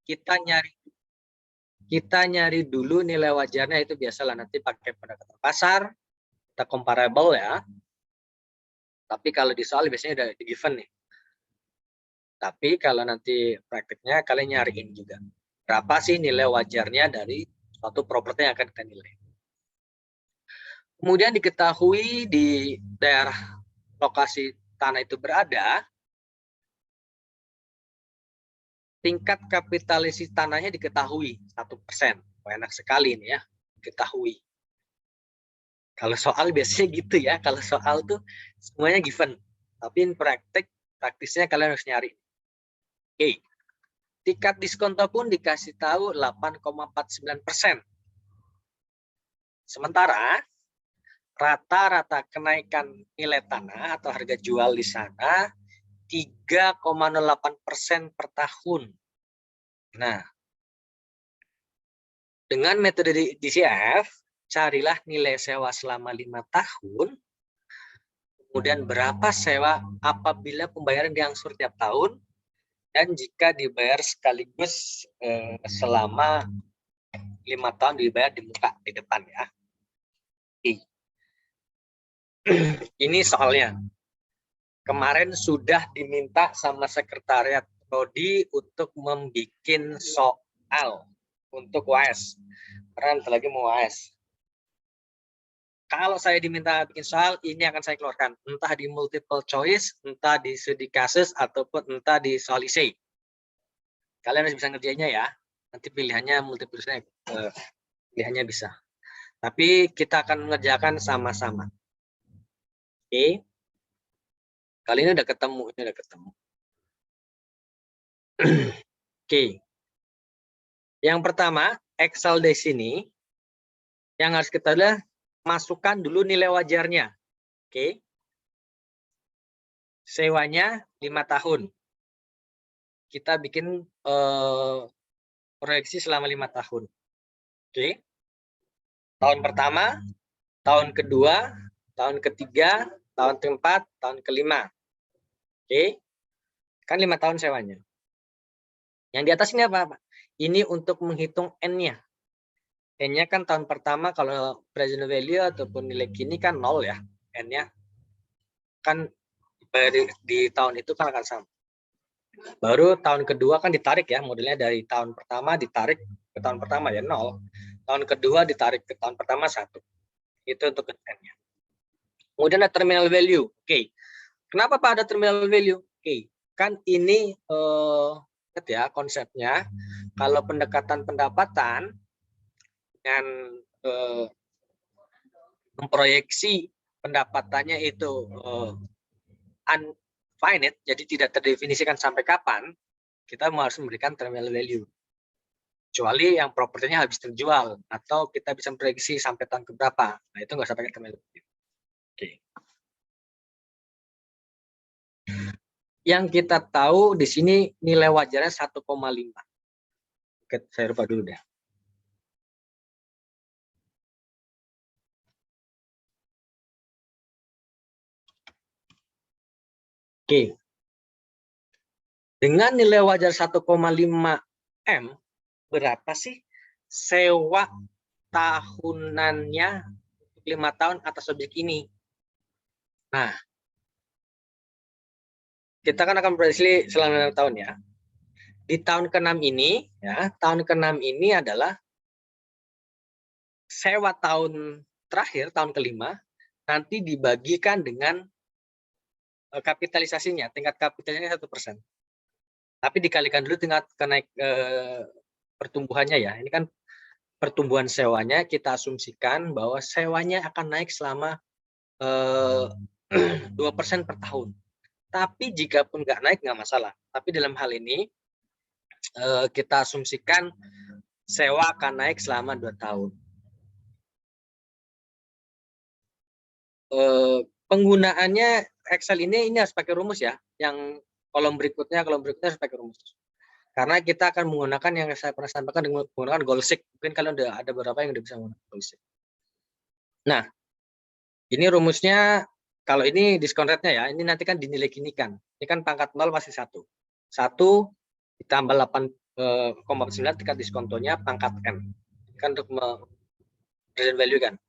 kita nyari dulu nilai wajarnya, itu biasalah nanti pakai pendekatan pasar, kita comparable ya. Tapi kalau di soal biasanya udah di given nih. Tapi kalau nanti praktiknya kalian nyariin juga. Berapa sih nilai wajarnya dari suatu properti yang akan kita nilai. Kemudian diketahui di daerah lokasi tanah itu berada, tingkat kapitalisasi tanahnya diketahui 1%. Enak sekali ini ya, diketahui. Kalau soal biasanya gitu ya, kalau soal tuh semuanya given. Tapi in praktisnya kalian harus nyari. Oke. Tingkat diskonto pun dikasih tahu 8,49%. Sementara rata-rata kenaikan nilai tanah atau harga jual di sana 3,08% per tahun. Nah, dengan metode DCF, carilah nilai sewa selama 5 tahun, kemudian berapa sewa apabila pembayaran diangsur tiap tahun, dan jika dibayar sekaligus selama 5 tahun dibayar di muka, di depan ya. Ini soalnya. Kemarin sudah diminta sama sekretariat prodi untuk membuat soal untuk UAS. Karena nanti lagi mau UAS. Kalau saya diminta bikin soal, ini akan saya keluarkan. Entah di multiple choice, entah di studi kasus, ataupun entah di soal essay. Kalian harus bisa ngerjainnya ya. Nanti pilihannya multiple choice, pilihannya bisa. Tapi kita akan mengerjakan sama-sama. Oke. Kali ini udah ketemu, Oke. Yang pertama, Excel di sini yang harus kita adalah masukkan dulu nilai wajarnya. Oke. Sewanya 5 tahun. Kita bikin proyeksi selama 5 tahun. Oke. Tahun pertama, tahun kedua, tahun ketiga, tahun keempat, tahun kelima. Oke. Kan 5 tahun sewanya. Yang di atas ini apa, Pak? Ini untuk menghitung N-nya. N-nya kan tahun pertama kalau present value ataupun nilai kini kan 0 ya. N-nya kan di tahun itu kan akan sama. Baru tahun kedua kan ditarik ya, modelnya dari tahun pertama ditarik ke tahun pertama ya 0. Tahun kedua ditarik ke tahun pertama 1. Itu untuk N-nya. Kemudian ada terminal value. Oke. Kenapa Pak ada terminal value? Oke. Kan ini ya konsepnya, kalau pendekatan pendapatan dengan memproyeksi pendapatannya itu unfinite, jadi tidak terdefinisikan sampai kapan, kita harus memberikan terminal value. Kecuali yang propertinya habis terjual, atau kita bisa memprediksi sampai tahun keberapa. Nah, itu nggak usah pakai terminal value. Oke. Yang kita tahu di sini nilai wajarnya 1,5. Oke, saya lupa dulu deh. Oke. Dengan nilai wajar 1,5 M, berapa sih sewa tahunannya 5 tahun atas objek ini? Nah, kita kan akan prediksi selama 6 tahun ya. Di tahun ke-6 ini, ya, tahun ke-6 ini adalah sewa tahun terakhir, tahun ke-5, nanti dibagikan dengan kapitalisasinya, tingkat kapitalisasinya 1%. Tapi dikalikan dulu tingkat pertumbuhannya ya. Ini kan pertumbuhan sewanya, kita asumsikan bahwa sewanya akan naik selama 2% per tahun. Tapi jika pun nggak naik, nggak masalah. Tapi dalam hal ini, kita asumsikan sewa akan naik selama 2 tahun. Penggunaannya Excel ini harus pakai rumus ya. Yang kolom berikutnya harus pakai rumus. Karena kita akan menggunakan yang saya pernah sampaikan dengan menggunakan goal seek. Mungkin kalian udah ada beberapa yang udah bisa menggunakan goal seek. Nah, ini rumusnya. Kalau ini diskon rate-nya ya, ini nanti kan dinilai gini kan. Ini kan pangkat 0 pasti 1. 1 ditambah 0,9 tingkat diskontonya pangkat M. Kan untuk present value kan.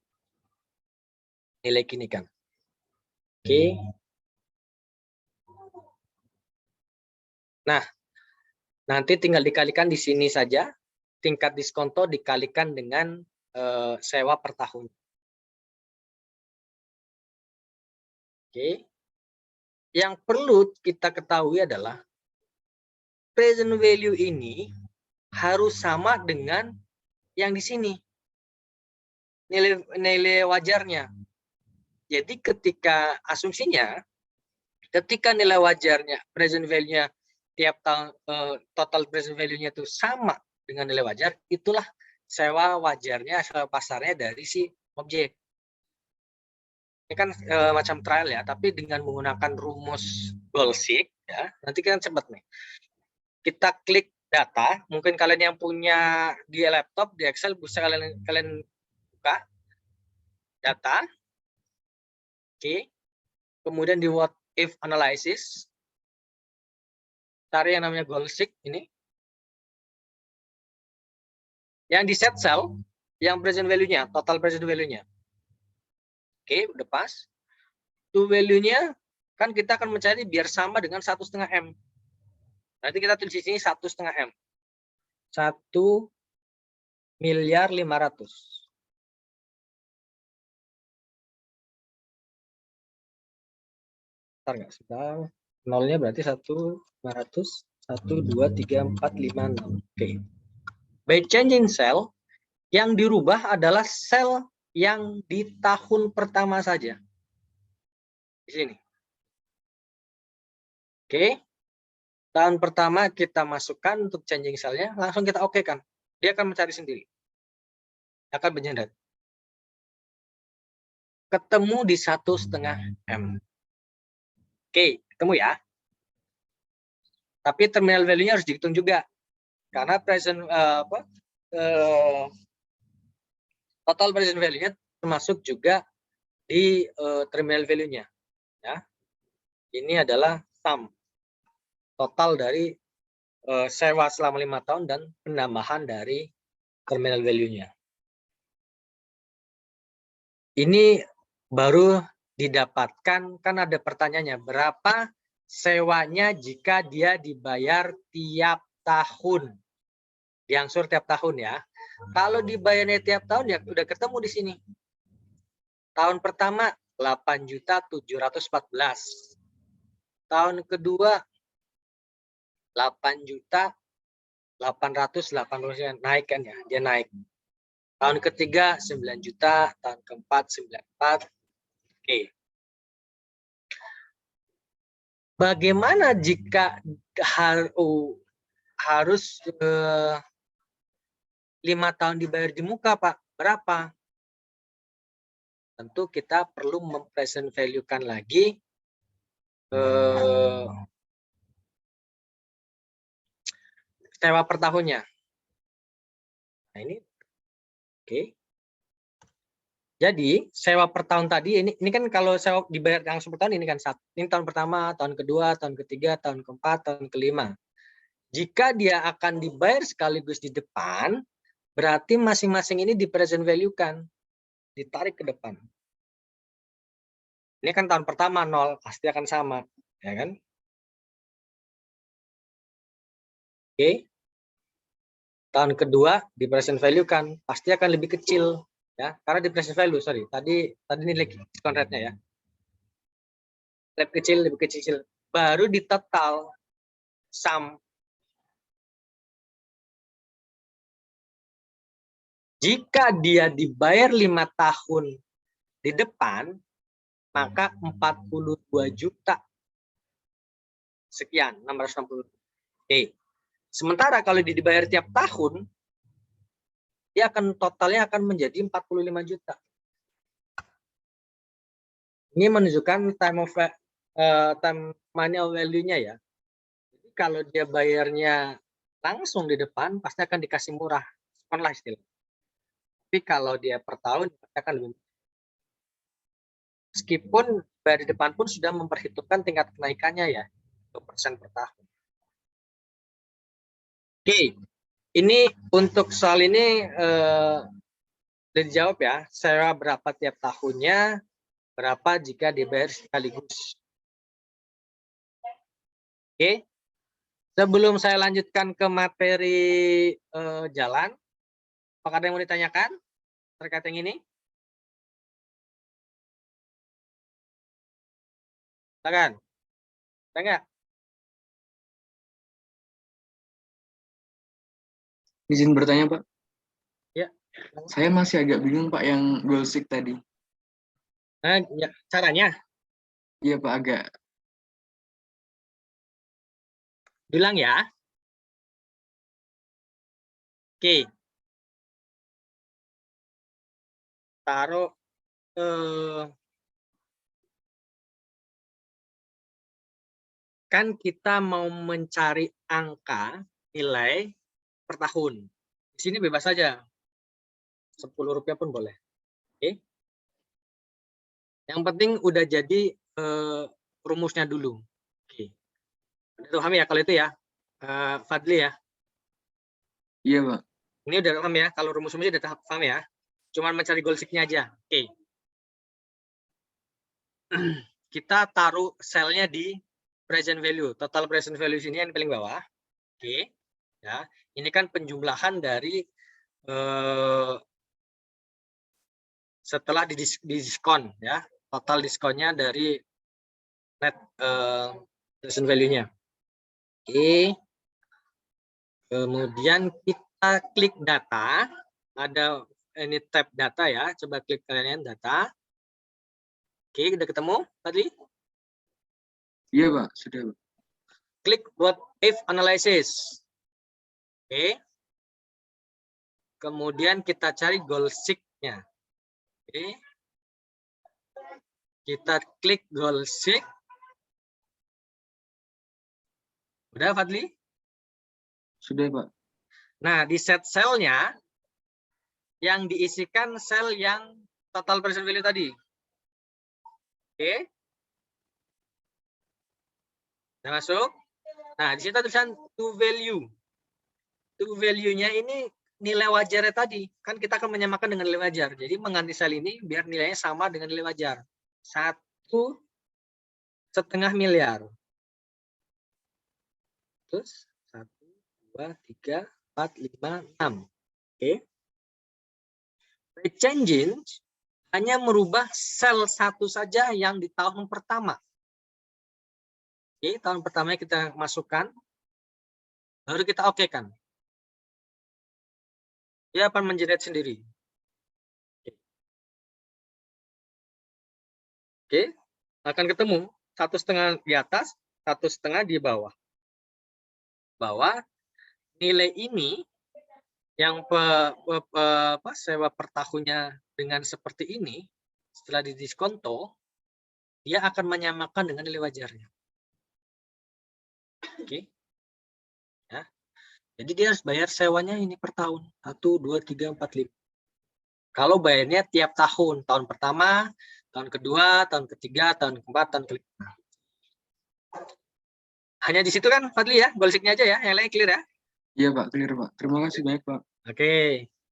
Nilai kini kan. Oke. Nah, nanti tinggal dikalikan di sini saja. Tingkat diskonto dikalikan dengan sewa per tahun. Oke. Yang perlu kita ketahui adalah present value ini harus sama dengan yang di sini. Nilai wajarnya. Jadi ketika asumsinya, ketika nilai wajarnya, present value-nya tiap tahun, total present value-nya itu sama dengan nilai wajar, itulah sewa wajarnya, sewa pasarnya dari si objek. Ini kan macam trial ya, tapi dengan menggunakan rumus Goldsick ya. Nanti kita cepat nih. Kita klik data, mungkin kalian yang punya di laptop, di Excel bisa kalian buka data. Oke. Kemudian di what if analysis. Cari yang namanya Goldsick ini. Yang di set cell, yang present value-nya, total present value-nya. Oke, udah pas. To value-nya kan kita akan mencari biar sama dengan 1,5 M. Nanti kita tulis di sini 1,5 M. 1,5 miliar. Bentar nggak? Sedang nolnya berarti 1,500. 1, 2, 3, 4, 5, 6. Oke. By changing cell, yang dirubah adalah sel yang di tahun pertama saja. Di sini. Oke. Tahun pertama kita masukkan untuk changing cell-nya, langsung kita oke kan. Dia akan mencari sendiri. Akan menyedat. Ketemu di 1,5 M. Oke, ketemu ya. Tapi terminal value-nya harus dihitung juga. Karena present total present value-nya termasuk juga di terminal value-nya. Ya. Ini adalah sum total dari sewa selama 5 tahun dan penambahan dari terminal value-nya. Ini baru didapatkan, kan ada pertanyaannya, berapa sewanya jika dia dibayar tiap tahun? Diangsur tiap tahun ya. Kalau dibayarnya tiap tahun ya udah ketemu di sini. Tahun pertama 8.714. Tahun kedua 8.880, naik kan ya, dia naik. Tahun ketiga 9 juta, tahun keempat 94. Oke. Bagaimana jika harus 5 tahun dibayar di muka, Pak? Berapa? Tentu kita perlu mempresent value-kan lagi sewa per tahunnya. Nah, ini oke. Jadi sewa per tahun tadi ini kan kalau sewa dibayar langsung per tahun ini kan ini tahun pertama, tahun kedua, tahun ketiga, tahun keempat, tahun kelima. Jika dia akan dibayar sekaligus di depan, berarti masing-masing ini di present value-kan, ditarik ke depan. Ini kan tahun pertama 0, pasti akan sama, ya kan? Oke. Tahun kedua di present value kan pasti akan lebih kecil, ya, karena di present value, sorry, tadi nilai diskon rate-nya ya. Lebih kecil, baru di total sum. Jika dia dibayar 5 tahun di depan, maka 42 juta sekian, 660. Oke. Sementara kalau dibayar tiap tahun, dia akan totalnya akan menjadi 45 juta. Ini menunjukkan time money value-nya ya. Jadi kalau dia bayarnya langsung di depan, pasti akan dikasih murah. Diskon lah istilahnya. Tapi kalau dia per tahun, pasti akan lebih. Meskipun bayar di depan pun sudah memperhitungkan tingkat kenaikannya ya, 2% per tahun. Oke, ini untuk soal ini dijawab ya. Sewa berapa tiap tahunnya, berapa jika dibayar sekaligus. Oke, sebelum saya lanjutkan ke materi jalan, apakah ada yang mau ditanyakan terkait yang ini? Silakan. Ada nggak? Izin bertanya, Pak. Ya. Saya masih agak bingung, Pak, yang goal seek tadi. Nah, ya, caranya? Iya, Pak, agak. Bilang ya. Oke. Taruh kan kita mau mencari angka nilai per tahun. Di sini bebas saja. Rp10 pun boleh. Oke. Yang penting udah jadi rumusnya dulu. Oke. Udah paham ya kalau itu ya, Fadli ya? Iya, Pak. Ini udah paham ya, kalau rumus-rumusnya udah paham ya? Cuman mencari goal seek-nya aja. Oke. Kita taruh selnya di present value. Total present value sini yang paling bawah. Oke. Ya, ini kan penjumlahan dari setelah didiskon ya. Total diskonnya dari net present value-nya. Oke. Kemudian kita klik data. Ada ini tab data ya. Coba klik kalian data. Oke, udah ketemu tadi? Iya, Pak. Sudah, Pak. Klik what if analysis. Oke. Kemudian kita cari goal seek-nya. Oke. Kita klik goal seek. Udah, Fadli? Sudah, Pak. Nah, di set cell-nya yang diisikan sel yang total present value tadi. Oke. Udah masuk? Nah, di situ tulisan to value. To value-nya ini nilai wajarnya tadi. Kan kita akan menyamakan dengan nilai wajar. Jadi mengganti sel ini biar nilainya sama dengan nilai wajar. 1,5 miliar. Terus 1, 2, 3, 4, 5, 6. Oke. Changing hanya merubah sel satu saja yang di tahun pertama. Oke, tahun pertama kita masukkan, baru kita oke-kan. Dia akan menjerat sendiri. Oke, akan ketemu 1,5 di atas, 1,5 di bawah. Bahwa nilai ini yang sewa per tahunnya dengan seperti ini, setelah didiskonto, dia akan menyamakan dengan nilai wajarnya. Oke. Ya. Jadi dia harus bayar sewanya ini per tahun. 1, 2, 3, 4, 5. Kalau bayarnya tiap tahun. Tahun pertama, tahun kedua, tahun ketiga, tahun keempat, tahun kelima. Hanya di situ kan, Fadli ya? Goal seek-nya aja ya, yang lain clear ya? Iya, Pak. Clear, Pak. Terima kasih banyak, Pak. Oke,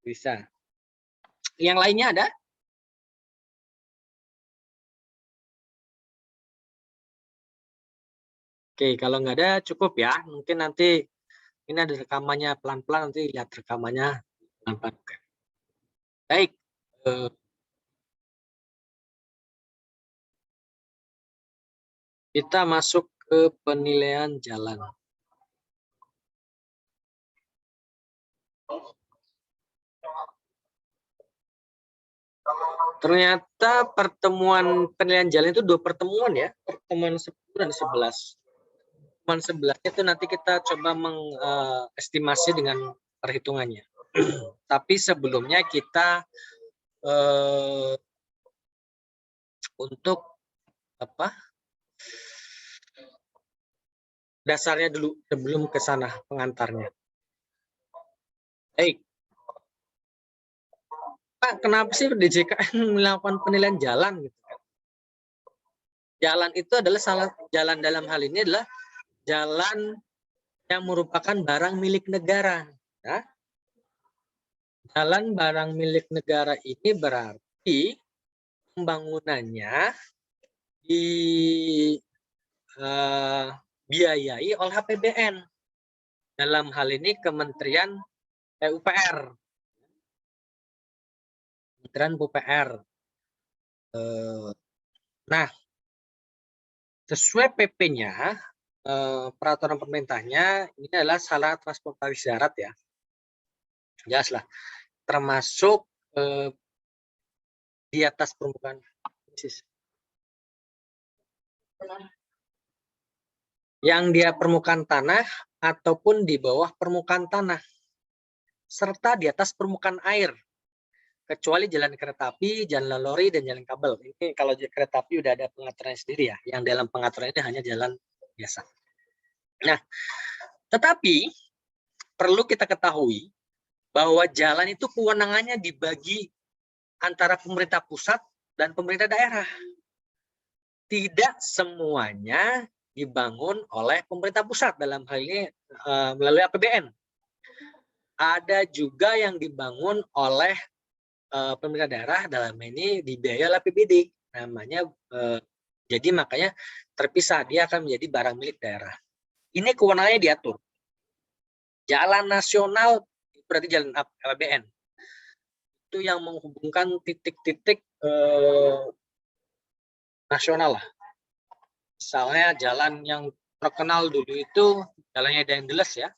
bisa. Yang lainnya ada? Oke, kalau nggak ada cukup ya. Mungkin nanti ini ada rekamannya pelan-pelan, nanti lihat rekamannya pelan-pelan. Baik. Kita masuk ke penilaian jalan. Ternyata pertemuan penilaian jalan itu 2 pertemuan ya. Pertemuan 10 dan 11. Pertemuan 11 itu nanti kita coba mengestimasi dengan perhitungannya. Tapi sebelumnya kita untuk dasarnya dulu sebelum ke sana pengantarnya. Baik. Pak, kenapa sih DJKN melakukan penilaian jalan gitu kan? Jalan itu adalah jalan dalam hal ini adalah jalan yang merupakan barang milik negara. Ya. Jalan barang milik negara ini berarti pembangunannya dibiayai oleh APBN. Dalam hal ini Kementerian PUPR. Kementerian PUPR. Nah, sesuai PP-nya, peraturan pemerintahnya ini adalah sarana transportasi darat ya. Jelas lah, termasuk di atas permukaan yang dia permukaan tanah ataupun di bawah permukaan tanah serta di atas permukaan air kecuali jalan kereta api, jalan lori, dan jalan kabel. Ini kalau kereta api udah ada pengaturannya sendiri ya. Yang dalam pengaturan ini hanya jalan biasa. Nah, tetapi perlu kita ketahui bahwa jalan itu kewenangannya dibagi antara pemerintah pusat dan pemerintah daerah. Tidak semuanya dibangun oleh pemerintah pusat, dalam hal ini melalui APBN. Ada juga yang dibangun oleh pemerintah daerah, dalam ini dibiayai oleh APBD. Namanya jadi makanya terpisah, dia akan menjadi barang milik daerah. Ini kewenangannya diatur. Jalan nasional berarti jalan APBN. Itu yang menghubungkan titik-titik nasional lah. Misalnya jalan yang terkenal dulu itu jalannya Dendles ya,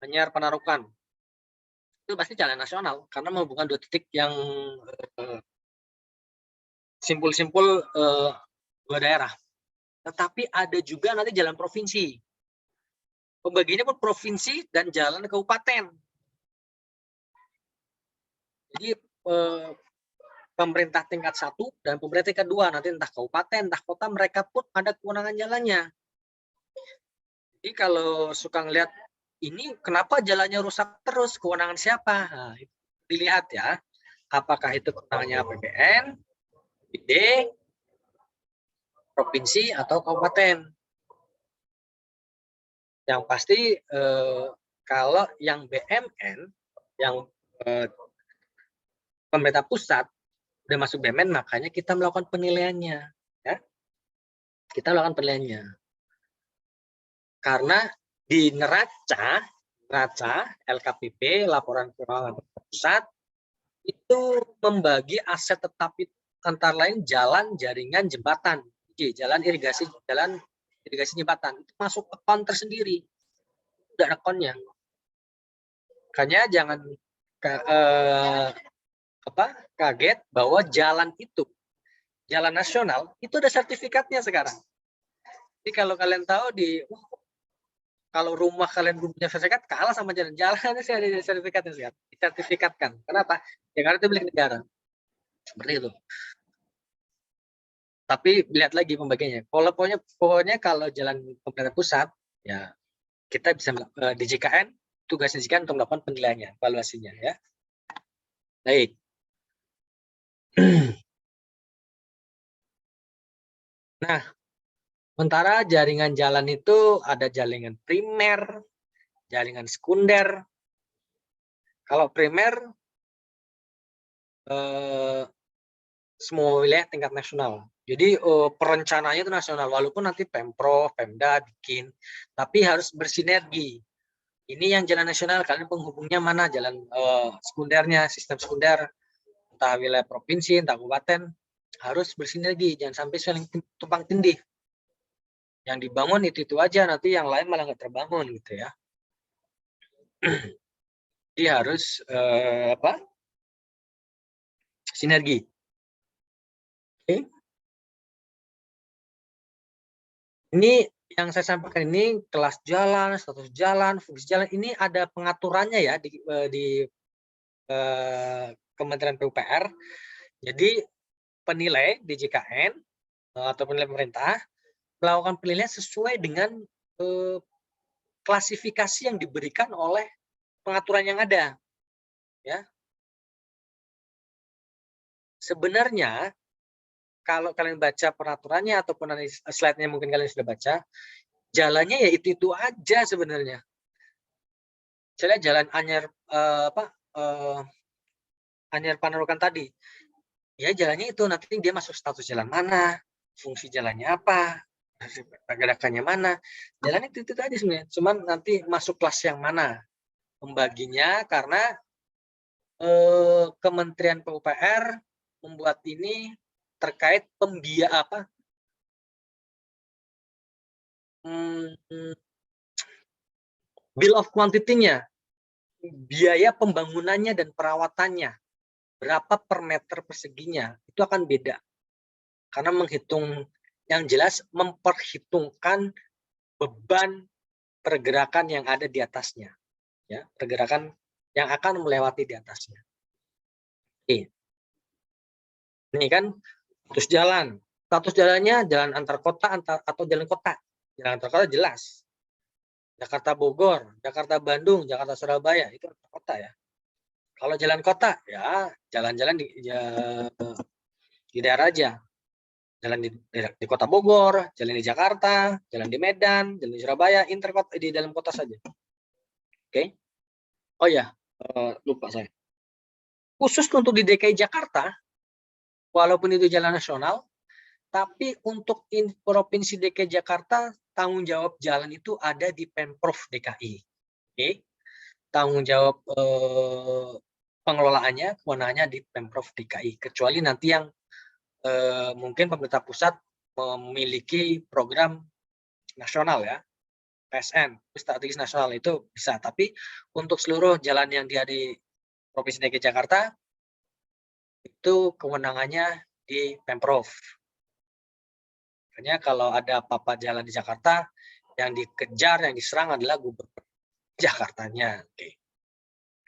Anyar Panarukan. Itu pasti jalan nasional karena menghubungkan dua titik yang simpul-simpul dua daerah. Tetapi ada juga nanti jalan provinsi. Pembagiannya pun provinsi dan jalan kabupaten. Jadi pemerintah tingkat 1 dan pemerintah tingkat 2, nanti entah kabupaten, entah kota, mereka pun ada kewenangan jalannya. Jadi kalau suka ngelihat ini kenapa jalannya rusak terus, kewenangan siapa? Nah, dilihat ya, apakah itu kewenangannya APBN, BD, provinsi atau kabupaten. Yang pasti kalau yang BMN, yang pemerintah pusat udah masuk BMN, makanya kita melakukan penilaiannya, ya. Kita melakukan penilaiannya. Karena di neraca LKPP, laporan keuangan pusat, itu membagi aset tetap antara lain jalan, jaringan, jembatan, jalan irigasi jembatan, itu masuk akun tersendiri, udah akunnya. Makanya jangan kaget bahwa jalan itu, jalan nasional itu ada sertifikatnya sekarang. Jadi kalau kalian tahu kalau rumah kalian belum punya sertifikat, kalah sama jalan-jalan sih ada sertifikatnya sekarang. Disertifikatkan. Kenapa? Ya karena itu milik negara. Seperti itu. Tapi lihat lagi pembagiannya. Pokoknya kalau jalan pemerintah pusat, ya kita bisa di JKN, tugasnya JKN untuk melakukan penilaiannya, evaluasinya ya. Baik. Nah, sementara jaringan jalan itu ada jaringan primer, jaringan sekunder. Kalau primer, semua wilayah tingkat nasional. Jadi perencanaannya itu nasional, walaupun nanti Pemprov, Pemda bikin, tapi harus bersinergi. Ini yang jalan nasional, kalian penghubungnya mana? Jalan sekundernya, sistem sekunder, entah wilayah provinsi, entah kabupaten, harus bersinergi, jangan sampai saling tumpang tindih. Yang dibangun itu aja, nanti yang lain malah nggak terbangun gitu ya. Jadi harus sinergi. Oke. Ini yang saya sampaikan ini kelas jalan, status jalan, fungsi jalan, ini ada pengaturannya ya di Kementerian PUPR. Jadi penilai di JKN atau penilai pemerintah melakukan penilaian sesuai dengan klasifikasi yang diberikan oleh pengaturan yang ada. Ya. Sebenarnya kalau kalian baca peraturannya ataupun slide-nya mungkin kalian sudah baca, jalannya ya itu aja sebenarnya. Misalnya jalan Anyer Panarukan tadi, ya jalannya itu nanti dia masuk status jalan mana, fungsi jalannya apa, pergerakannya mana, jalan itu aja sebenarnya. Cuman nanti masuk kelas yang mana, membaginya karena Kementerian PUPR membuat ini terkait bill of quantity-nya, biaya pembangunannya dan perawatannya, berapa per meter perseginya, itu akan beda. Karena yang jelas memperhitungkan beban pergerakan yang ada di atasnya. Ya, pergerakan yang akan melewati di atasnya. Oke. Ini kan status jalan. Status jalannya jalan antar kota atau jalan kota. Jalan antar kota jelas. Jakarta Bogor, Jakarta Bandung, Jakarta Surabaya, itu antar kota ya. Kalau jalan kota, ya jalan-jalan di daerah aja. Jalan di kota Bogor, jalan di Jakarta, jalan di Medan, jalan di Surabaya, interkota di dalam kota saja. Oke. Oh ya, lupa saya. Khusus untuk di DKI Jakarta, walaupun itu jalan nasional, tapi untuk Provinsi DKI Jakarta, tanggung jawab jalan itu ada di Pemprov DKI. Oke. Tanggung jawab pengelolaannya, kewenangannya di Pemprov DKI. Kecuali nanti yang mungkin pemerintah pusat memiliki program nasional ya, PSN, strategis nasional, itu bisa. Tapi untuk seluruh jalan yang dia di Provinsi DKI Jakarta, itu kewenangannya di Pemprov. Makanya kalau ada apa-apa jalan di Jakarta, yang dikejar, yang diserang adalah gubernur Jakartanya. Oke.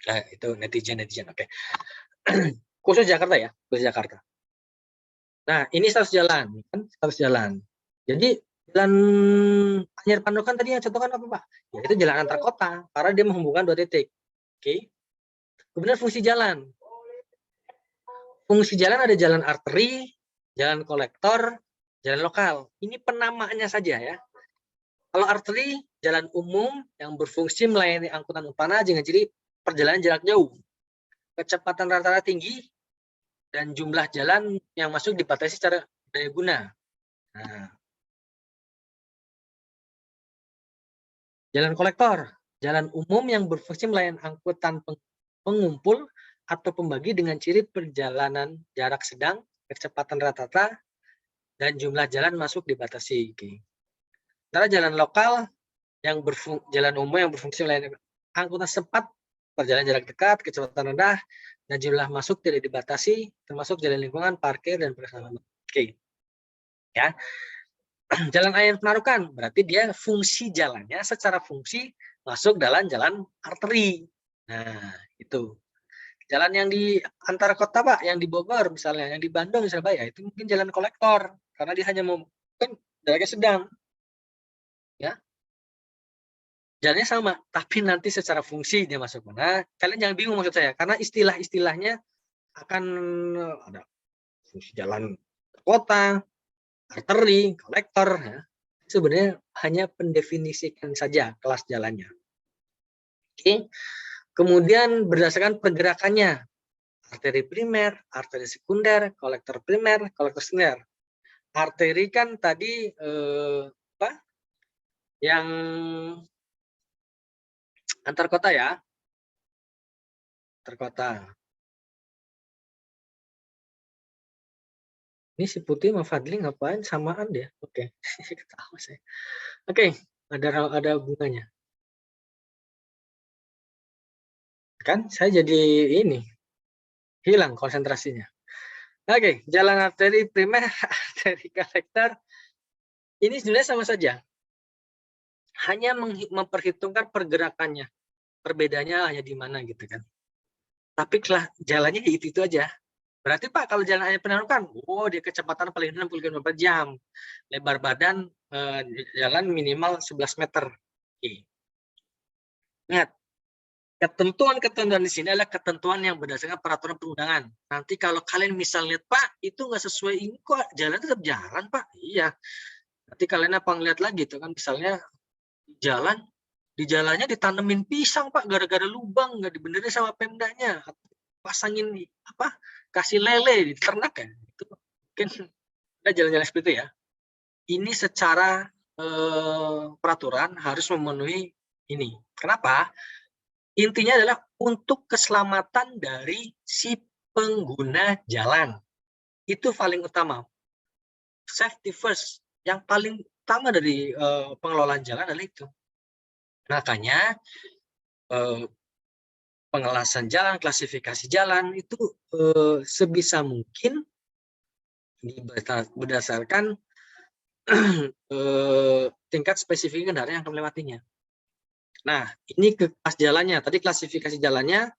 Nah, itu netizen. Oke. Khusus Jakarta ya, khusus Jakarta. Nah, ini status jalan, kan status jalan. Jadi jalan Anyer Panarukan tadi yang contohkan apa, Pak? Ya, itu jalan antar kota, karena dia menghubungkan 2 titik. Oke. Kemudian fungsi jalan. Fungsi jalan ada jalan arteri, jalan kolektor, jalan lokal. Ini penamaannya saja ya. Kalau arteri, jalan umum yang berfungsi melayani angkutan umpana dengan ciri perjalanan jarak jauh, kecepatan rata-rata tinggi, dan jumlah jalan yang masuk dibatasi secara daya guna. Nah, jalan kolektor, jalan umum yang berfungsi melayani angkutan pengumpul atau pembagi dengan ciri perjalanan jarak sedang, kecepatan rata-rata, dan jumlah jalan masuk dibatasi. Sementara jalan lokal jalan umum yang berfungsi melayani angkutan cepat, perjalanan jarak dekat, kecepatan rendah, dan jumlah masuk tidak dibatasi, termasuk jalan lingkungan, parkir, dan perkenalan. Oke. Ya. Jalan Anyer Panarukan, berarti dia fungsi jalannya secara fungsi masuk dalam jalan arteri. Nah, itu. Jalan yang di antara kota, Pak, yang di Bogor misalnya, yang di Bandung, Surabaya, itu mungkin jalan kolektor, karena dia hanya kan jaraknya sedang. Ya. Jalannya sama, tapi nanti secara fungsi dia masuk mana. Kalian jangan bingung maksud saya, karena istilah-istilahnya akan ada fungsi jalan kota, arteri, kolektor. Ya. Sebenarnya hanya pendefinisikan saja kelas jalannya. Oke. Kemudian berdasarkan pergerakannya, arteri primer, arteri sekunder, kolektor primer, kolektor sekunder. Arteri kan tadi yang antar kota ya, antar kota. Ini si Putih sama Fadli ngapain samaan dia? Oke, ketawa saya. Oke, ada hubungannya. Kan saya jadi ini hilang konsentrasinya. Oke, jalan arteri primer, arteri kolektor, ini sebenarnya sama saja. Hanya memperhitungkan pergerakannya. Perbedaannya hanya di mana gitu kan. Tapi jalannya itu aja. Berarti Pak, kalau jalan Anyer Panarukan, dia kecepatan paling 60 km per jam. Lebar badan jalan minimal 11 meter. Oke. Ingat, ketentuan di sini adalah ketentuan yang berdasarkan peraturan perundangan. Nanti kalau kalian misalnya lihat, Pak, itu nggak sesuai ini kok, jalan tetap jalan, Pak. Iya. Nanti kalian apa ngeliat lagi, itu kan misalnya jalan di jalannya ditanemin pisang Pak, gara-gara lubang nggak dibenerin sama Pemdanya, pasangin apa, kasih lele di ternak ya, itu mungkin ada jalan-jalan seperti itu ya. Ini secara peraturan harus memenuhi ini. Kenapa? Intinya adalah untuk keselamatan dari si pengguna jalan. Itu paling utama. Safety first. Yang paling utama dari pengelolaan jalan adalah itu. Makanya pengelasan jalan, klasifikasi jalan itu sebisa mungkin berdasarkan tingkat spesifik kendaraan yang akan melewatinya. Nah, ini ke kelas jalannya. Tadi klasifikasi jalannya,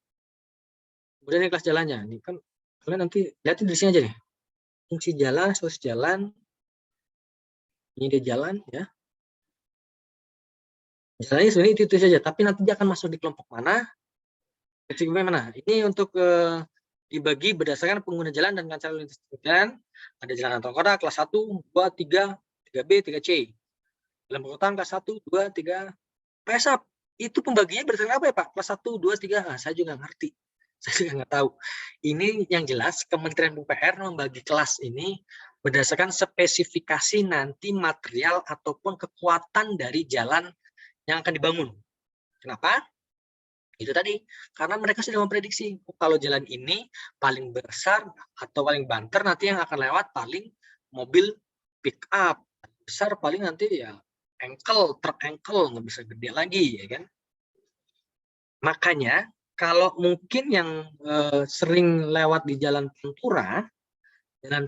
kemudian ini kelas jalannya. Ini kan kalian nanti lihat di sini aja nih. Fungsi jalan, source jalan, ini dia jalan ya. Jalannya sebenarnya itu saja, tapi nanti dia akan masuk di kelompok mana, spesifiknya mana. Ini untuk dibagi berdasarkan pengguna jalan dan lancar lintas jalan. Ada jalan antar kota kelas 1, 2, 3, 3B, 3C. Dalam perkotaan kelas 1, 2, 3. PSAP itu pembagiannya berdasarkan apa ya Pak? Kelas 1, 2, 3. Nah, saya juga ngerti. Saya juga nggak tahu. Ini yang jelas Kementerian PUPR membagi kelas ini berdasarkan spesifikasi nanti material ataupun kekuatan dari jalan yang akan dibangun. Kenapa? Itu tadi, karena mereka sudah memprediksi kalau jalan ini paling besar atau paling banter nanti yang akan lewat paling mobil pick up. Besar paling nanti ya truk engkel, nggak bisa gede lagi ya kan. Makanya kalau mungkin yang sering lewat di jalan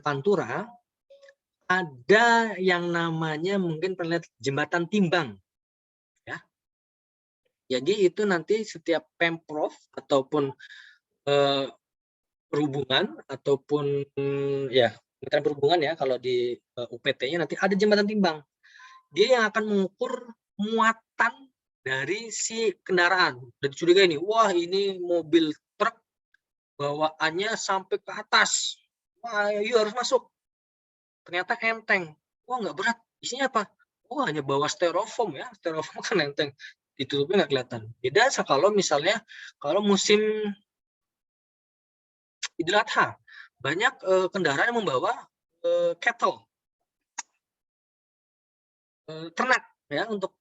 Pantura ada yang namanya mungkin pernah lihat jembatan timbang. Jadi itu nanti setiap Pemprov ataupun perhubungan ataupun ya Kementerian Perhubungan ya kalau di UPT-nya nanti ada jembatan timbang. Dia yang akan mengukur muatan dari si kendaraan. Dan curiga ini, wah ini mobil truk bawaannya sampai ke atas. Wah, yuk harus masuk. Ternyata enteng. Wah nggak berat. Isinya apa? Oh hanya bawa styrofoam ya. Styrofoam kan enteng. Ditutupnya nggak kelihatan. Beda kalau misalnya kalau musim Idul Adha banyak kendaraan yang membawa cattle, ternak ya untuk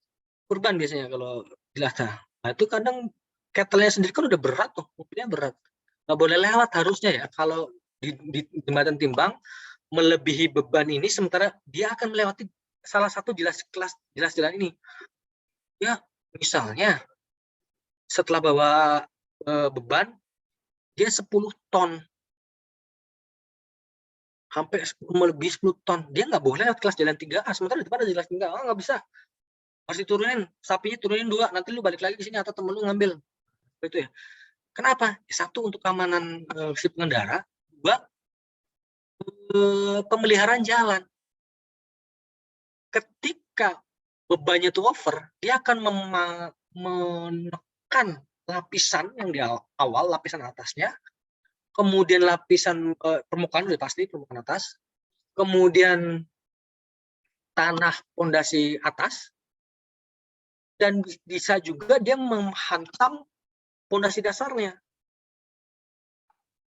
kurban biasanya kalau Idul Adha. Nah itu kadang cattle-nya sendiri kan udah berat tuh, mobilnya berat, nggak boleh lewat harusnya ya kalau di jembatan timbang melebihi beban ini, sementara dia akan melewati salah satu jelas jalan ini. Ya misalnya setelah bawa beban dia 10 ton sampai melebihi 10 ton, dia nggak boleh lewat kelas jalan 3A, sementara di depan ada jelas 3A, nggak bisa, harus diturunin, sapinya turunin 2, nanti lu balik lagi ke sini atau temen lu ngambil, itu ya. Kenapa? Satu untuk keamanan si pengendara, 2 pemeliharaan jalan. Ketika bebannya itu over, dia akan menekan lapisan yang di awal, lapisan atasnya, kemudian lapisan permukaan udah pasti permukaan atas, kemudian tanah pondasi atas, dan bisa juga dia menghantam pondasi dasarnya,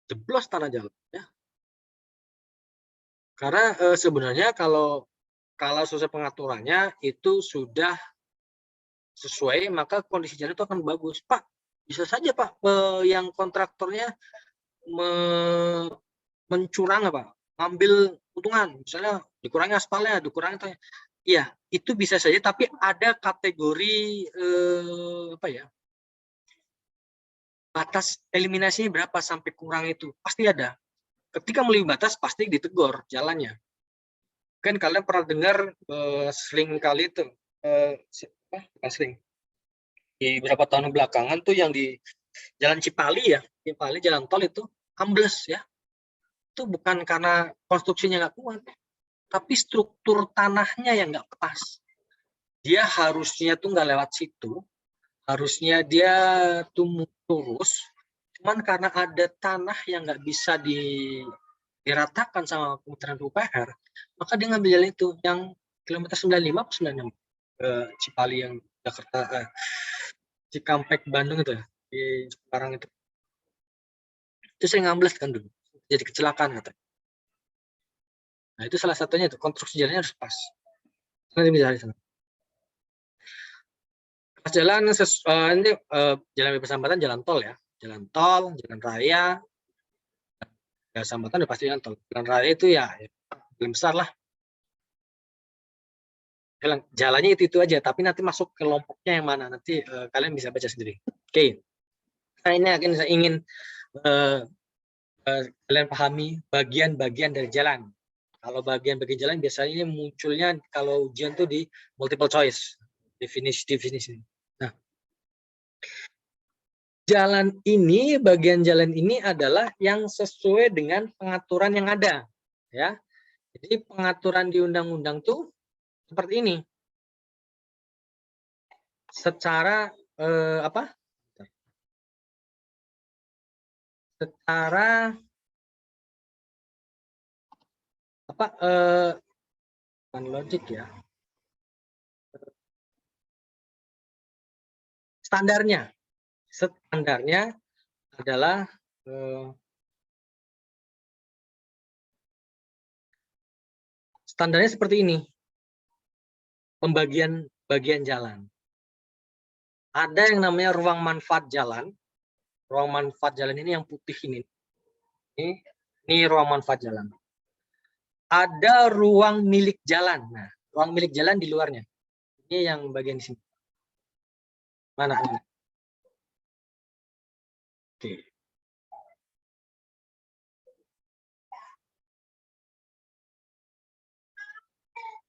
jeblos tanah jalan ya. Karena sebenarnya kalau sesuai pengaturannya itu sudah sesuai, maka kondisi jalan itu akan bagus. Pak, bisa saja Pak yang kontraktornya mencurang apa, ngambil untungan, misalnya dikurangi aspalnya, dikurangi itu. Iya, itu bisa saja, tapi ada kategori apa ya? Batas eliminasinya berapa sampai kurang itu pasti ada. Ketika melebihi batas pasti ditegur jalannya. Kan kalian pernah dengar sering kali itu sering di beberapa tahun belakangan tuh yang di Jalan Cipali ya, Cipali jalan tol itu ambles ya. Itu bukan karena konstruksinya nggak kuat, tapi struktur tanahnya yang nggak pas. Dia harusnya tuh nggak lewat situ, harusnya dia tuh lurus, cuman karena ada tanah yang nggak bisa diratakan sama Kementerian PUPR, maka dia ngambil jalan itu yang kilometer 95 atau 96 Cipali yang Jakarta Cikampek Bandung itu ya, di Semarang itu. Itu saya ngambles kan dulu, jadi kecelakaan katanya. Nah itu salah satunya itu konstruksi jalannya harus pas. Nanti bisa di sana. Pas jalan ini jalan bebas hambatan, jalan tol ya, jalan tol, jalan raya, ya hambatan udah pasti jalan tol. Jalan raya itu ya belum besar lah. Jalannya itu aja, tapi nanti masuk kelompoknya yang mana nanti kalian bisa baca sendiri. Oke. Nah ini saya ingin kalian pahami bagian-bagian dari jalan. Kalau bagian-bagian jalan biasanya munculnya kalau ujian tuh di multiple choice, definisi. Nah, bagian jalan ini adalah yang sesuai dengan pengaturan yang ada, ya. Jadi pengaturan di undang-undang tuh seperti ini. Secara apa? Secara apa? Bukan logik ya. Standarnya adalah standarnya seperti ini. Pembagian bagian jalan. Ada yang namanya ruang manfaat jalan. Ruang manfaat jalan ini yang putih ini. Ini ruang manfaat jalan. Ada ruang milik jalan. Nah, ruang milik jalan di luarnya. Ini yang bagian di sini. Mana ini? Oke.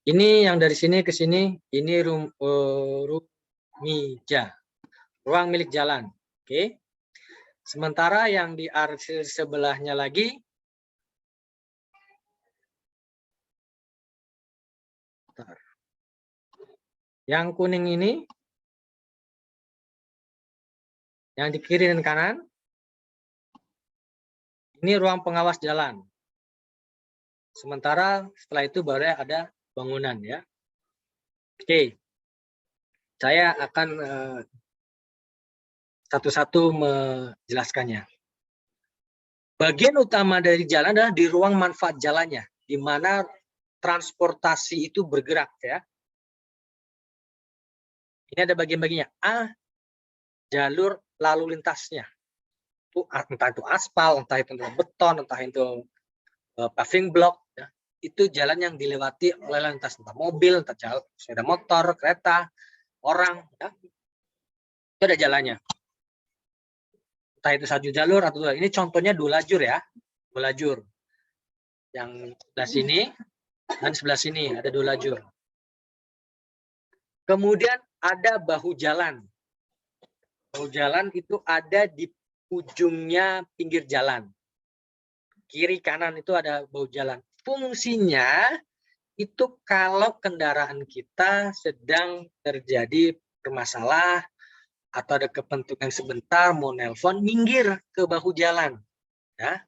Ini yang dari sini ke sini, ini rumija, ruang milik jalan. Oke. Sementara yang di arsir sebelahnya lagi, yang kuning ini, yang di kiri dan kanan, ini ruang pengawas jalan. Sementara setelah itu baru ada bangunan ya. Oke, saya akan satu-satu menjelaskannya. Bagian utama dari jalan adalah di ruang manfaat jalannya, di mana transportasi itu bergerak ya. Ini ada bagian-bagiannya. A, jalur lalu lintasnya. Entah itu aspal, entah itu beton, entah itu paving block. Ya. Itu jalan yang dilewati oleh lalu lintas, entah mobil, entah sepeda motor, kereta, orang. Ya. Itu ada jalannya. Entah itu satu jalur atau dua. Ini contohnya 2 lajur ya. 2 lajur. Yang sebelah sini dan sebelah sini ada 2 lajur. Kemudian ada bahu jalan. Bahu jalan itu ada di ujungnya pinggir jalan. Kiri kanan itu ada bahu jalan. Fungsinya itu kalau kendaraan kita sedang terjadi bermasalah atau ada kepentingan sebentar mau nelpon, minggir ke bahu jalan. Ya.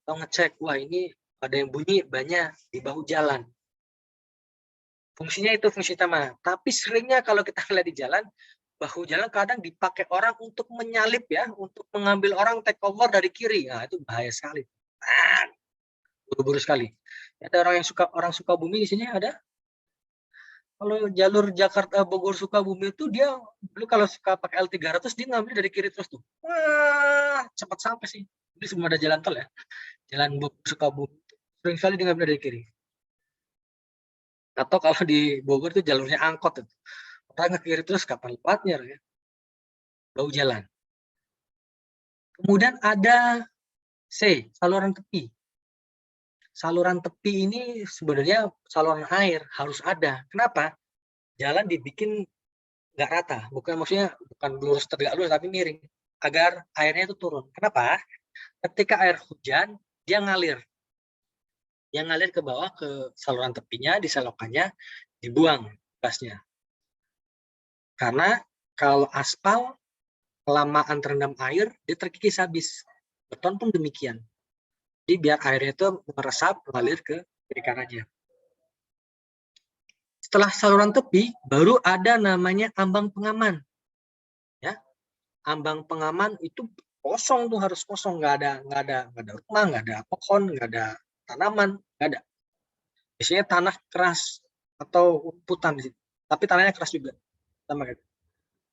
Atau ngecek, wah ini ada yang bunyi banyak di bahu jalan. Fungsinya itu fungsi utama. Tapi seringnya kalau kita lihat di jalan, bahu jalan kadang dipakai orang untuk menyalip ya, untuk mengambil orang take over dari kiri. Nah, itu bahaya sekali. Buru-buru sekali. Ada orang Sukabumi di sini ada. Kalau jalur Jakarta Bogor Sukabumi itu dia dulu kalau suka pakai L300 dia ngambil dari kiri terus tuh. Wah, cepat sampai sih. Ini semua ada jalan tol ya. Jalan Bogor Sukabumi sering sekali dia ngambil dari kiri. Atau kalau di Bogor itu jalurnya angkot itu. Orang ke kiri terus kapan lewatnya ya. Bau jalan. Kemudian ada C, saluran tepi. Saluran tepi ini sebenarnya saluran air harus ada. Kenapa? Jalan dibikin nggak rata, bukan maksudnya bukan lurus tegak lurus tapi miring agar airnya itu turun. Kenapa? Ketika air hujan dia ngalir ke bawah ke saluran tepinya, diselokannya, dibuang gasnya. Karena kalau aspal kelamaan terendam air dia terkikis habis. Beton pun demikian. Jadi biar airnya itu meresap mengalir ke kiri kanannya. Setelah saluran tepi baru ada namanya ambang pengaman. Ya, ambang pengaman itu kosong tuh, harus kosong, nggak ada rumah, nggak ada pohon, nggak ada tanaman, nggak ada. Biasanya tanah keras atau rumputan di situ. Tapi tanahnya keras juga. Sama gitu.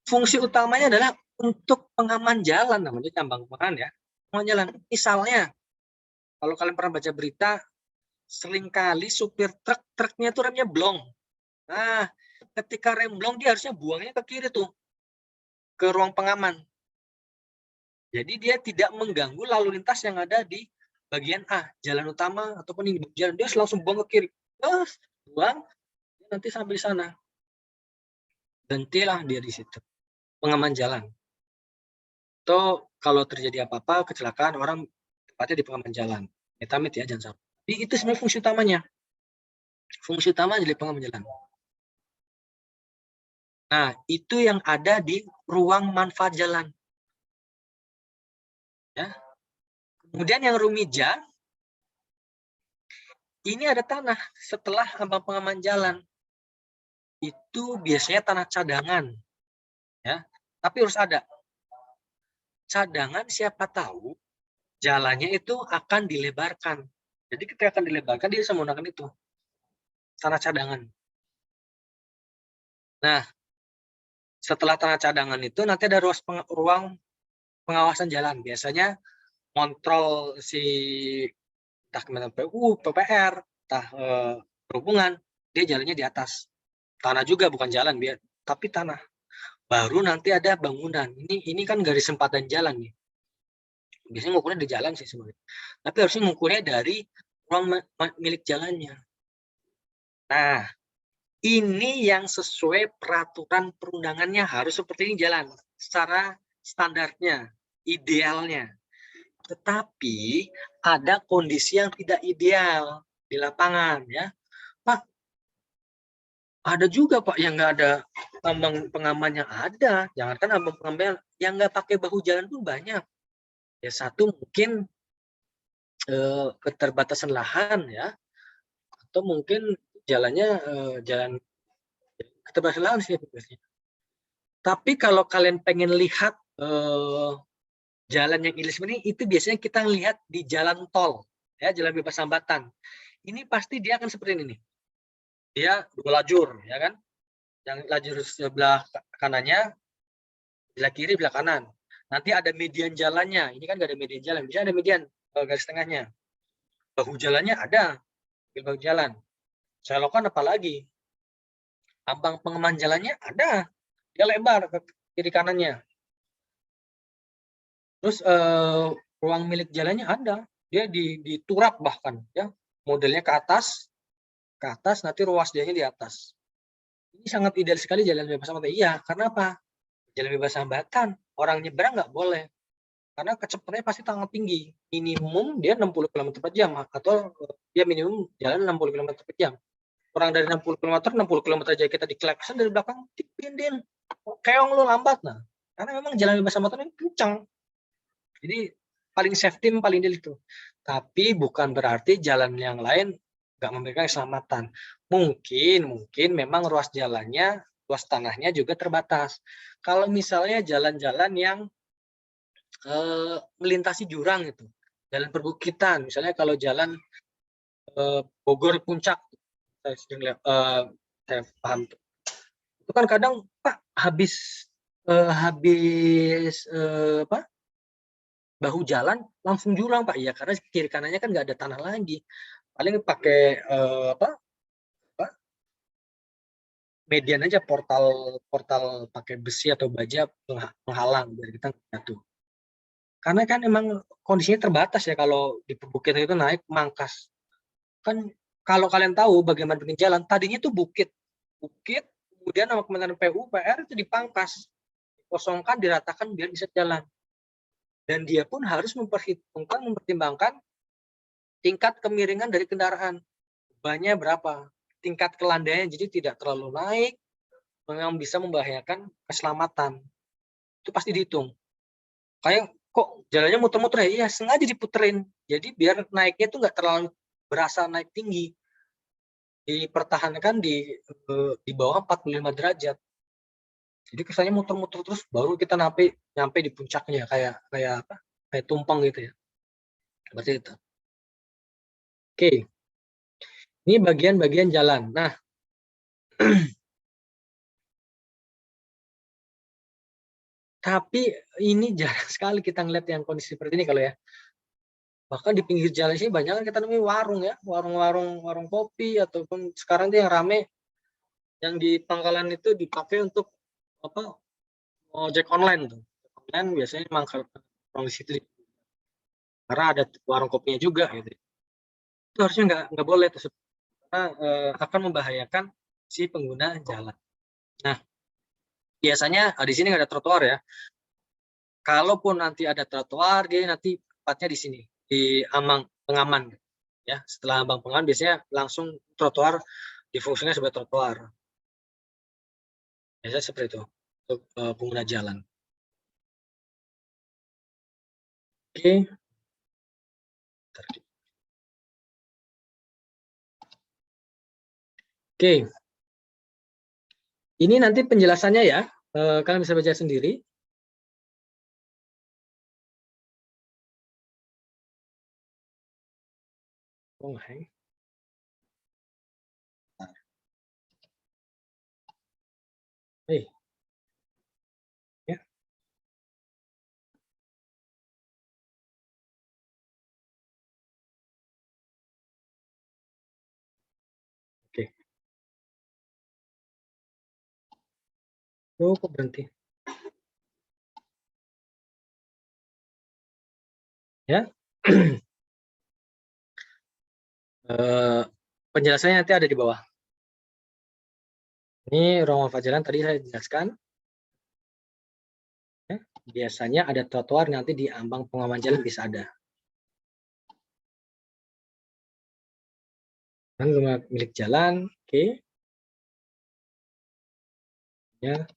Fungsi utamanya adalah untuk pengaman jalan, namanya ambang pengaman ya. Pengaman jalan. Misalnya, kalau kalian pernah baca berita, seringkali supir truknya tuh remnya blong. Nah, ketika rem blong dia harusnya buangnya ke kiri tuh, ke ruang pengaman. Jadi dia tidak mengganggu lalu lintas yang ada di bagian A, jalan utama ataupun di jalan, dia langsung buang ke kiri. Buang, nanti sampai di sana. Berhentilah dia di situ. Pengaman jalan. Atau kalau terjadi apa-apa, kecelakaan, orang tepatnya di pengaman jalan. Amit-amit ya, jangan sampai. Jadi itu sebenarnya fungsi utamanya. Fungsi utama jadi pengaman jalan. Nah, itu yang ada di ruang manfaat jalan. Ya. Kemudian yang rumija, ini ada tanah setelah ambang pengaman jalan. Itu biasanya tanah cadangan. Ya. Tapi harus ada. Cadangan siapa tahu jalannya itu akan dilebarkan. Jadi ketika akan dilebarkan, dia bisa menggunakan itu. Tanah cadangan. Nah, setelah tanah cadangan itu nanti ada ruang pengawasan jalan. Biasanya kontrol si entah Kementerian PU, PPR, entah perhubungan, dia jalannya di atas. Tanah juga bukan jalan, tapi tanah. Baru nanti ada bangunan. Ini kan garis sempatan jalan nih. Biasanya ngukurnya di jalan sih sebenarnya. Tapi harusnya ngukurnya dari ruang milik jalannya. Nah, ini yang sesuai peraturan perundangannya harus seperti ini jalan. Secara standarnya, idealnya. Tetapi ada kondisi yang tidak ideal di lapangan ya. Pak, ada juga Pak yang nggak ada ambang pengaman yang ada. Jangankan ambang pengaman yang nggak pakai bahu jalan pun banyak. Ya satu mungkin keterbatasan lahan ya, atau mungkin jalannya jalan keterbatasan lahan sih biasanya. Tapi kalau kalian pengen lihat jalan yang ideal sebenarnya itu biasanya kita lihat di jalan tol, ya jalan bebas hambatan. Ini pasti dia akan seperti ini nih. Dia dua lajur, ya kan? Yang lajur sebelah kanannya, sebelah kiri, sebelah kanan. Nanti ada median jalannya. Ini kan nggak ada median jalan, bisa ada median garis tengahnya. Bahu jalannya ada, bahu jalan. Selokan apa lagi? Ambang pengaman jalannya ada, dia lebar ke kiri kanannya. Terus ruang milik jalannya ada, dia diturap bahkan, ya modelnya ke atas nanti ruas jalannya di atas. Ini sangat ideal sekali jalan bebas hambatan. Iya, karena apa? Jalan bebas hambatan, orang nyebrang nggak boleh. Karena kecepatannya pasti sangat tinggi. Minimum dia 60 km per jam, atau dia minimum jalan 60 km per jam. Kurang dari 60 km, 60 km aja kita diklakson dari belakang, dipindin. Keong lu lambat. Nah, karena memang jalan bebas hambatan ini kencang. Jadi paling safety paling ideal itu. Tapi bukan berarti jalan yang lain nggak memberikan keselamatan. Mungkin memang ruas jalannya, ruas tanahnya juga terbatas. Kalau misalnya jalan-jalan yang melintasi jurang itu, jalan perbukitan, misalnya kalau jalan Bogor Puncak, saya paham. Itu kan kadang Pak habis bahu jalan langsung jurang Pak, ya karena kiri kanannya kan nggak ada tanah lagi, paling pakai median aja, portal pakai besi atau baja penghalang biar kita nggak jatuh. Karena kan emang kondisinya terbatas ya, kalau di perbukitan itu naik mangkas. Kan kalau kalian tahu bagaimana bikin jalan, tadinya itu bukit, kemudian sama Kementerian PU, PR itu dipangkas, dikosongkan, diratakan biar bisa jalan. Dan dia pun harus mempertimbangkan tingkat kemiringan dari kendaraan. Bebannya berapa, tingkat kelandainya, jadi tidak terlalu naik, memang bisa membahayakan keselamatan. Itu pasti dihitung. Kayak kok jalannya muter-muter ya, sengaja diputerin. Jadi biar naiknya itu nggak terlalu berasa naik tinggi. Dipertahankan di bawah 45 derajat. Jadi kesannya muter-muter terus baru kita nyampe di puncaknya kayak apa? Kayak tumpeng gitu ya. Seperti itu. Oke. Ini bagian-bagian jalan. Nah, tapi ini jarang sekali kita ngeliat yang kondisi seperti ini kalau ya. Bahkan di pinggir jalan sini banyak kan kita nemui warung ya, warung kopi ataupun sekarang tuh yang rame yang di pangkalan itu dipakai untuk apa? Ojek online tuh. Online biasanya memang kalau di situ karena ada warung kopinya juga gitu. Itu harusnya nggak boleh tuh karena akan membahayakan si pengguna jalan. Nah, biasanya di sini nggak ada trotoar ya. Kalaupun nanti ada trotoar, dia nanti tepatnya di sini di ambang pengaman ya. Setelah ambang pengaman biasanya langsung trotoar difungsikan sebagai trotoar. Biasanya seperti itu untuk pengguna jalan. Oke. Oke. Ini nanti penjelasannya ya. Kalian bisa baca sendiri. Oh, hai. Hey. Ya. Oke. Oh, kok berhenti? Ya. Penjelasannya nanti ada di bawah. Ini ruang manfaat jalan tadi saya jelaskan. Ya, biasanya ada trotoar nanti di ambang pengaman jalan bisa ada. Dan rumah milik jalan, oke. Ya.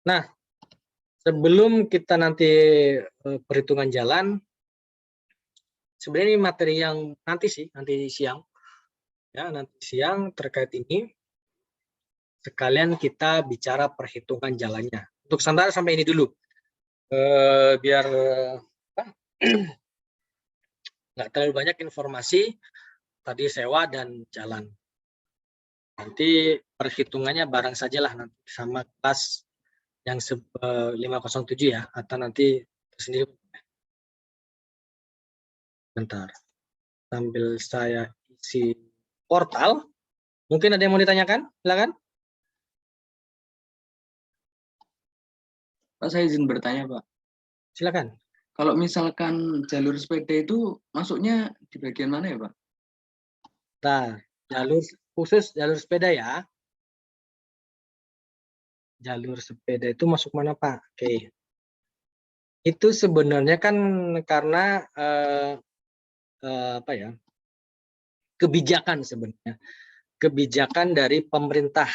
Nah, sebelum kita nanti perhitungan jalan, sebenarnya ini materi yang nanti siang. Ya, nanti siang terkait ini sekalian kita bicara perhitungan jalannya. Untuk sementara sampai ini dulu. Biar nggak terlalu banyak informasi tadi sewa dan jalan. Nanti perhitungannya bareng sajalah nanti sama kelas yang 507 ya, atau nanti sendiri. Bentar, sambil saya isi portal. Mungkin ada yang mau ditanyakan? Silakan. Pak, saya izin bertanya, Pak. Silakan. Kalau misalkan jalur sepeda itu masuknya di bagian mana ya, Pak? Nah, jalur sepeda ya. Jalur sepeda itu masuk mana, Pak? Oke. Itu sebenarnya kan karena apa ya? Kebijakan sebenarnya. Kebijakan dari pemerintah.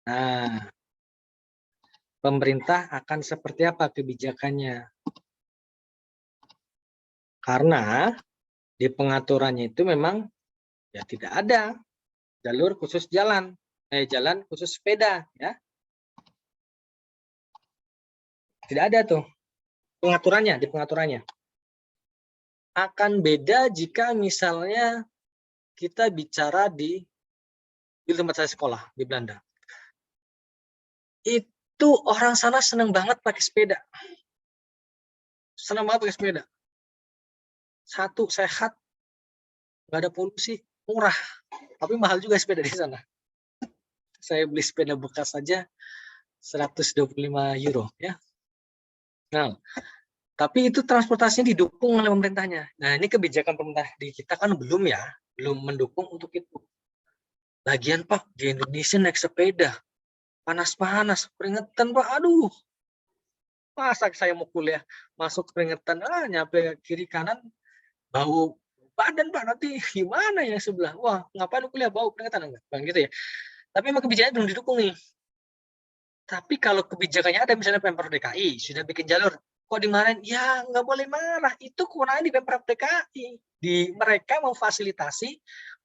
Nah, pemerintah akan seperti apa kebijakannya? Karena di pengaturannya itu memang ya tidak ada jalur khusus jalan khusus sepeda ya. Tidak ada tuh di pengaturannya. Akan beda jika misalnya kita bicara di tempat saya sekolah di Belanda. Itu orang sana senang banget pakai sepeda. Senang banget pakai sepeda. Satu, sehat, nggak ada polusi, murah. Tapi mahal juga sepeda di sana. Saya beli sepeda bekas saja 125 euro ya. Nah, tapi itu transportasinya didukung oleh pemerintahnya. Nah, ini kebijakan pemerintah di kita kan belum mendukung untuk itu. Lagian Pak, di Indonesia naik sepeda, panas-panas, keringetan Pak, aduh. Masa saya mau kuliah masuk keringetan, nyampe kiri kanan bau badan Pak, nanti gimana ya sebelah? Wah, ngapain kuliah bau keringetan enggak? Bang gitu ya. Tapi emang kebijakannya belum didukung nih. Tapi kalau kebijakannya ada, misalnya Pemprov DKI sudah bikin jalur, kok dimarahin? Ya nggak boleh marah, itu kewenangan di Pemprov DKI. Mereka memfasilitasi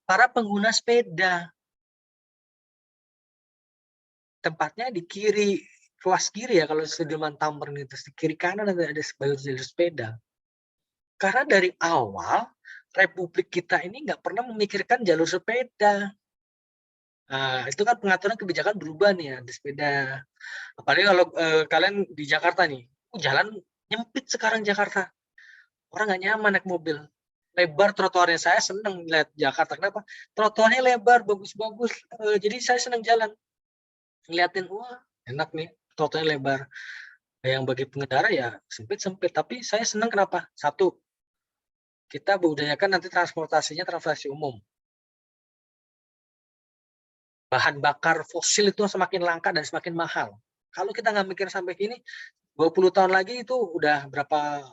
para pengguna sepeda. Tempatnya di kiri, ruas kiri ya, kalau Sudirman Tamrin itu di kiri kanan ada jalur sepeda. Karena dari awal Republik kita ini nggak pernah memikirkan jalur sepeda. Nah, itu kan pengaturan kebijakan berubah nih ya di sepeda. Apalagi kalau kalian di Jakarta nih, jalan nyempit sekarang Jakarta. Orang nggak nyaman naik mobil. Lebar trotoarnya, saya seneng lihat Jakarta. Kenapa? Trotoarnya lebar, bagus-bagus. Jadi saya seneng jalan. Ngeliatin, wah enak nih, trotoarnya lebar. Yang bagi pengendara ya sempit-sempit. Tapi saya seneng kenapa? Satu, kita budayakan nanti transportasi umum. Bahan bakar fosil itu semakin langka dan semakin mahal. Kalau kita nggak mikir sampai kini, 20 tahun lagi itu udah berapa,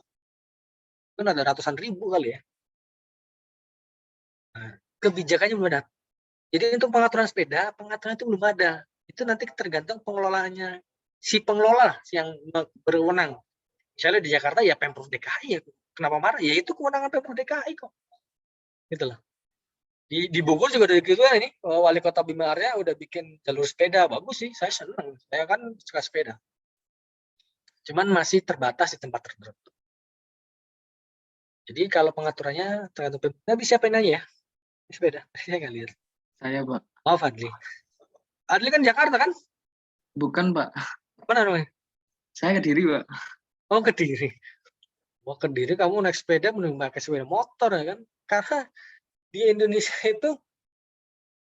itu ada ratusan ribu kali ya. Nah, kebijakannya belum ada. Jadi untuk pengaturan sepeda, pengaturan itu belum ada. Itu nanti tergantung pengelolaannya. Si pengelola yang berwenang. Misalnya di Jakarta ya Pemprov DKI ya. Kenapa marah? Ya itu kewenangan Pemprov DKI kok. Gitu loh. Di Bogor juga udah gitu ini, wali kota Bima Arya udah bikin jalur sepeda, bagus sih, saya senang, saya kan suka sepeda. Cuman masih terbatas di tempat tertentu. Jadi kalau pengaturannya tergantung Nabi siapa yang nanya ya? Sepeda, saya nggak lihat. Saya, Pak. Oh, Fadli. Fadli kan Jakarta kan? Bukan, Pak. Mana namanya? Saya Kediri, Pak. Oh, Kediri. Mau Kediri kamu naik sepeda mending pakai sepeda motor ya kan? Karena di Indonesia itu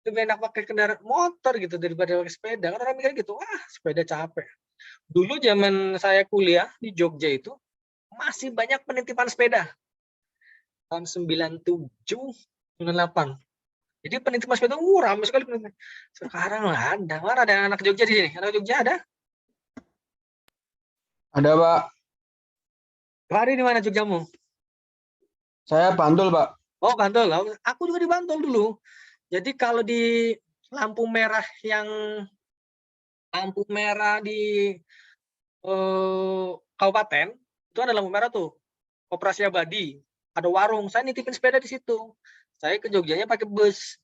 lebih enak pakai kendaraan motor gitu daripada pakai sepeda. Kan orang mikir gitu, wah sepeda capek. Dulu zaman saya kuliah di Jogja itu masih banyak penitipan sepeda. Tahun 97, 98. Jadi penitipan sepeda ramai sekali. Sekarang nggak ada. Mana ada anak Jogja di sini? Anak Jogja ada? Ada, Pak. Hari di mana Jogjamu? Saya Bantul, Pak. Oh, Bantul. Aku juga di Bantul dulu. Jadi kalau di lampu merah di kabupaten itu ada lampu merah tuh, Koperasi Abadi, ada warung. Saya nitipin sepeda di situ. Saya ke Jogjanya pakai bus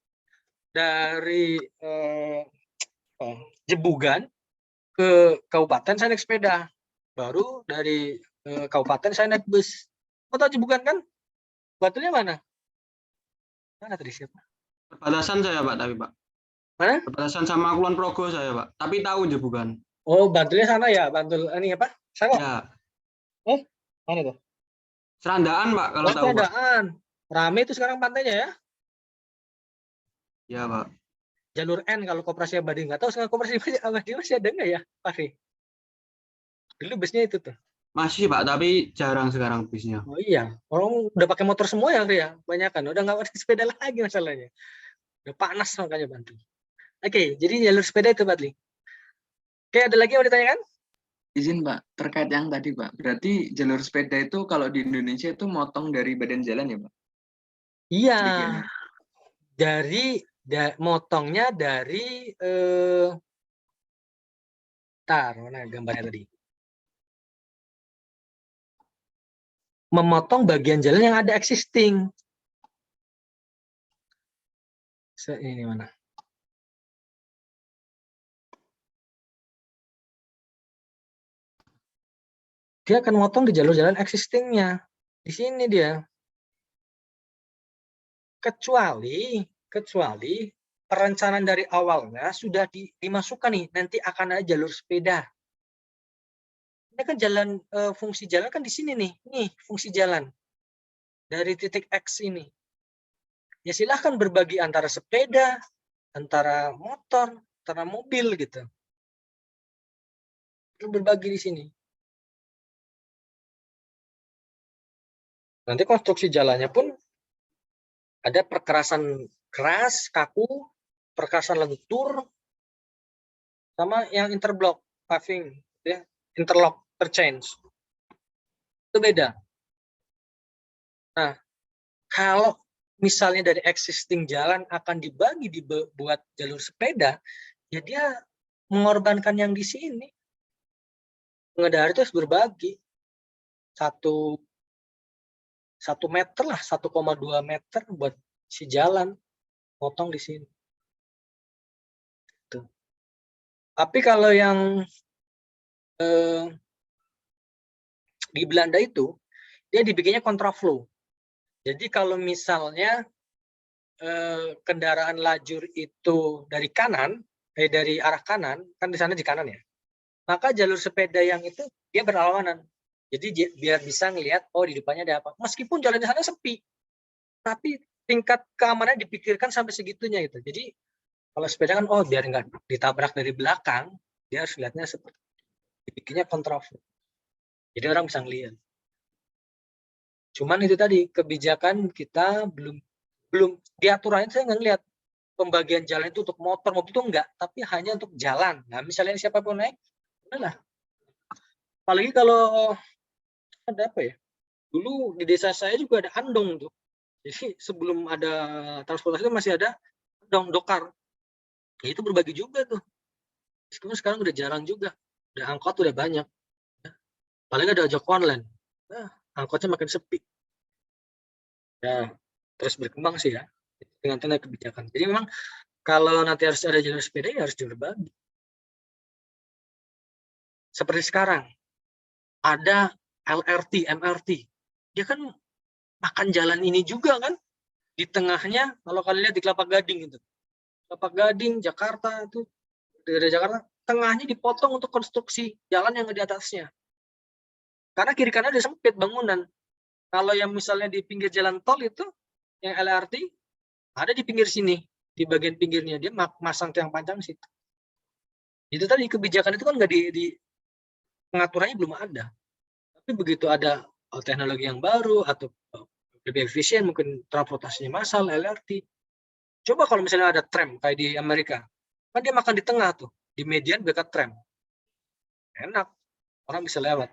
dari Jebugan ke kabupaten, saya naik sepeda. Baru dari kabupaten saya naik bus. Kau tahu Jebugan kan? Batunya mana? Mana tadi siapa? Perbatasan saya, Pak, tapi, Pak. Mana? Perbatasan sama Kulon Progo saya, Pak. Tapi tahu aja bukan. Oh, Bantulnya sana ya, Bantul ini apa? Sana. Ya. Mana tuh? Serandaan, Pak, kalau tahu, Pak. Serandaan. Rame itu sekarang pantainya ya. Ya, Pak. Jalur N kalau Koperasi Abadi, nggak tahu sekarang Koperasi Abadi masih ada nggak ya, Pak? Dulu busnya itu tuh. Masih, Pak, tapi jarang sekarang bisnya. Oh iya, orang udah pakai motor semua ya, banyak kan. Udah nggak pakai sepeda lagi masalahnya. Udah panas makanya Bantul. Oke, jadi jalur sepeda itu Badli. Oke, ada lagi yang mau ditanyakan? Izin, Pak, terkait yang tadi, Pak. Berarti jalur sepeda itu kalau di Indonesia itu motong dari badan jalan ya, Pak? Iya. Bagiannya. Motongnya dari mana gambarnya tadi? Memotong bagian jalan yang ada existing. Ini mana? Dia akan motong di jalur jalan existingnya. Di sini dia. Kecuali perencanaan dari awalnya sudah dimasukkan nih, nanti akan ada jalur sepeda. Ini kan jalan, fungsi jalan kan di sini nih fungsi jalan dari titik X ini. Ya silahkan berbagi antara sepeda, antara motor, antara mobil gitu. Berbagi di sini. Nanti konstruksi jalannya pun ada perkerasan keras, kaku, perkerasan lentur, sama yang interblock paving, ya, interlock terchange. Itu beda. Nah, kalau misalnya dari existing jalan akan dibagi dibuat jalur sepeda, ya dia mengorbankan yang di sini. Pengendara itu harus berbagi 1 meter lah, 1,2 meter buat si jalan. Potong di sini. Tuh. Tapi kalau yang di Belanda itu dia dibikinnya kontraflow. Jadi kalau misalnya kendaraan lajur itu dari kanan, dari arah kanan, kan di sana di kanan ya, maka jalur sepeda yang itu dia berlawanan. Jadi biar bisa ngelihat, oh di depannya ada apa. Meskipun jalan di sana sepi, tapi tingkat keamanan dipikirkan sampai segitunya itu. Jadi kalau sepeda kan, oh biar nggak ditabrak dari belakang, dia harus lihatnya seperti dibikinnya kontraflow. Jadi orang bisa ngelihat. Cuman itu tadi kebijakan kita belum di aturannya saya nggak ngeliat pembagian jalan itu untuk motor mobil itu enggak, tapi hanya untuk jalan. Nah misalnya siapapun naik, udahlah. Apalagi kalau ada apa ya? Dulu di desa saya juga ada andong tuh. Jadi sebelum ada transportasi itu masih ada andong dokar. Ya, itu berbagi juga tuh. Meskipun sekarang udah jarang juga. Udah angkot udah banyak. Paling ada ojek online. Nah, angkotnya makin sepi. Ya, terus berkembang sih ya. Dengan tanda kebijakan. Jadi memang kalau nanti harus ada jalur sepeda ya harus berbagi. Seperti sekarang ada LRT, MRT. Dia kan makan jalan ini juga kan. Di tengahnya kalau kalian lihat di Kelapa Gading itu. Kelapa Gading, Jakarta itu dari Jakarta, tengahnya dipotong untuk konstruksi jalan yang di atasnya. Karena kiri kanan udah sempit bangunan. Kalau yang misalnya di pinggir jalan tol itu, yang LRT, ada di pinggir sini. Di bagian pinggirnya, dia masang tiang panjang situ. Itu tadi kebijakan itu kan nggak di pengaturannya belum ada. Tapi begitu ada teknologi yang baru atau lebih efisien, mungkin transportasinya massal, LRT. Coba kalau misalnya ada tram kayak di Amerika, kan dia makan di tengah tuh, di median dekat tram. Enak, orang bisa lewat.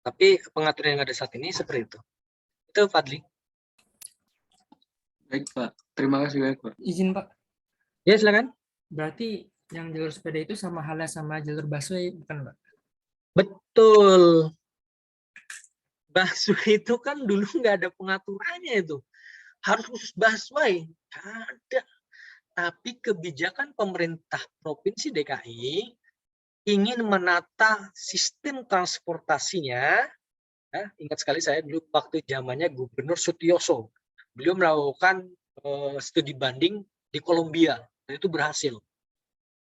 Tapi pengaturan yang ada saat ini seperti itu. Itu Fadli. Baik Pak, terima kasih banyak Pak. Izin Pak, Ya silakan. berarti yang jalur sepeda itu sama halnya sama jalur busway bukan Pak? Betul. Busway itu kan dulu nggak ada pengaturannya itu. Harus khusus busway. Ada. Tapi kebijakan pemerintah Provinsi DKI ingin menata sistem transportasinya. Ya, ingat sekali saya dulu waktu zamannya Gubernur Sutioso. Beliau melakukan studi banding di Kolombia. Dan itu berhasil.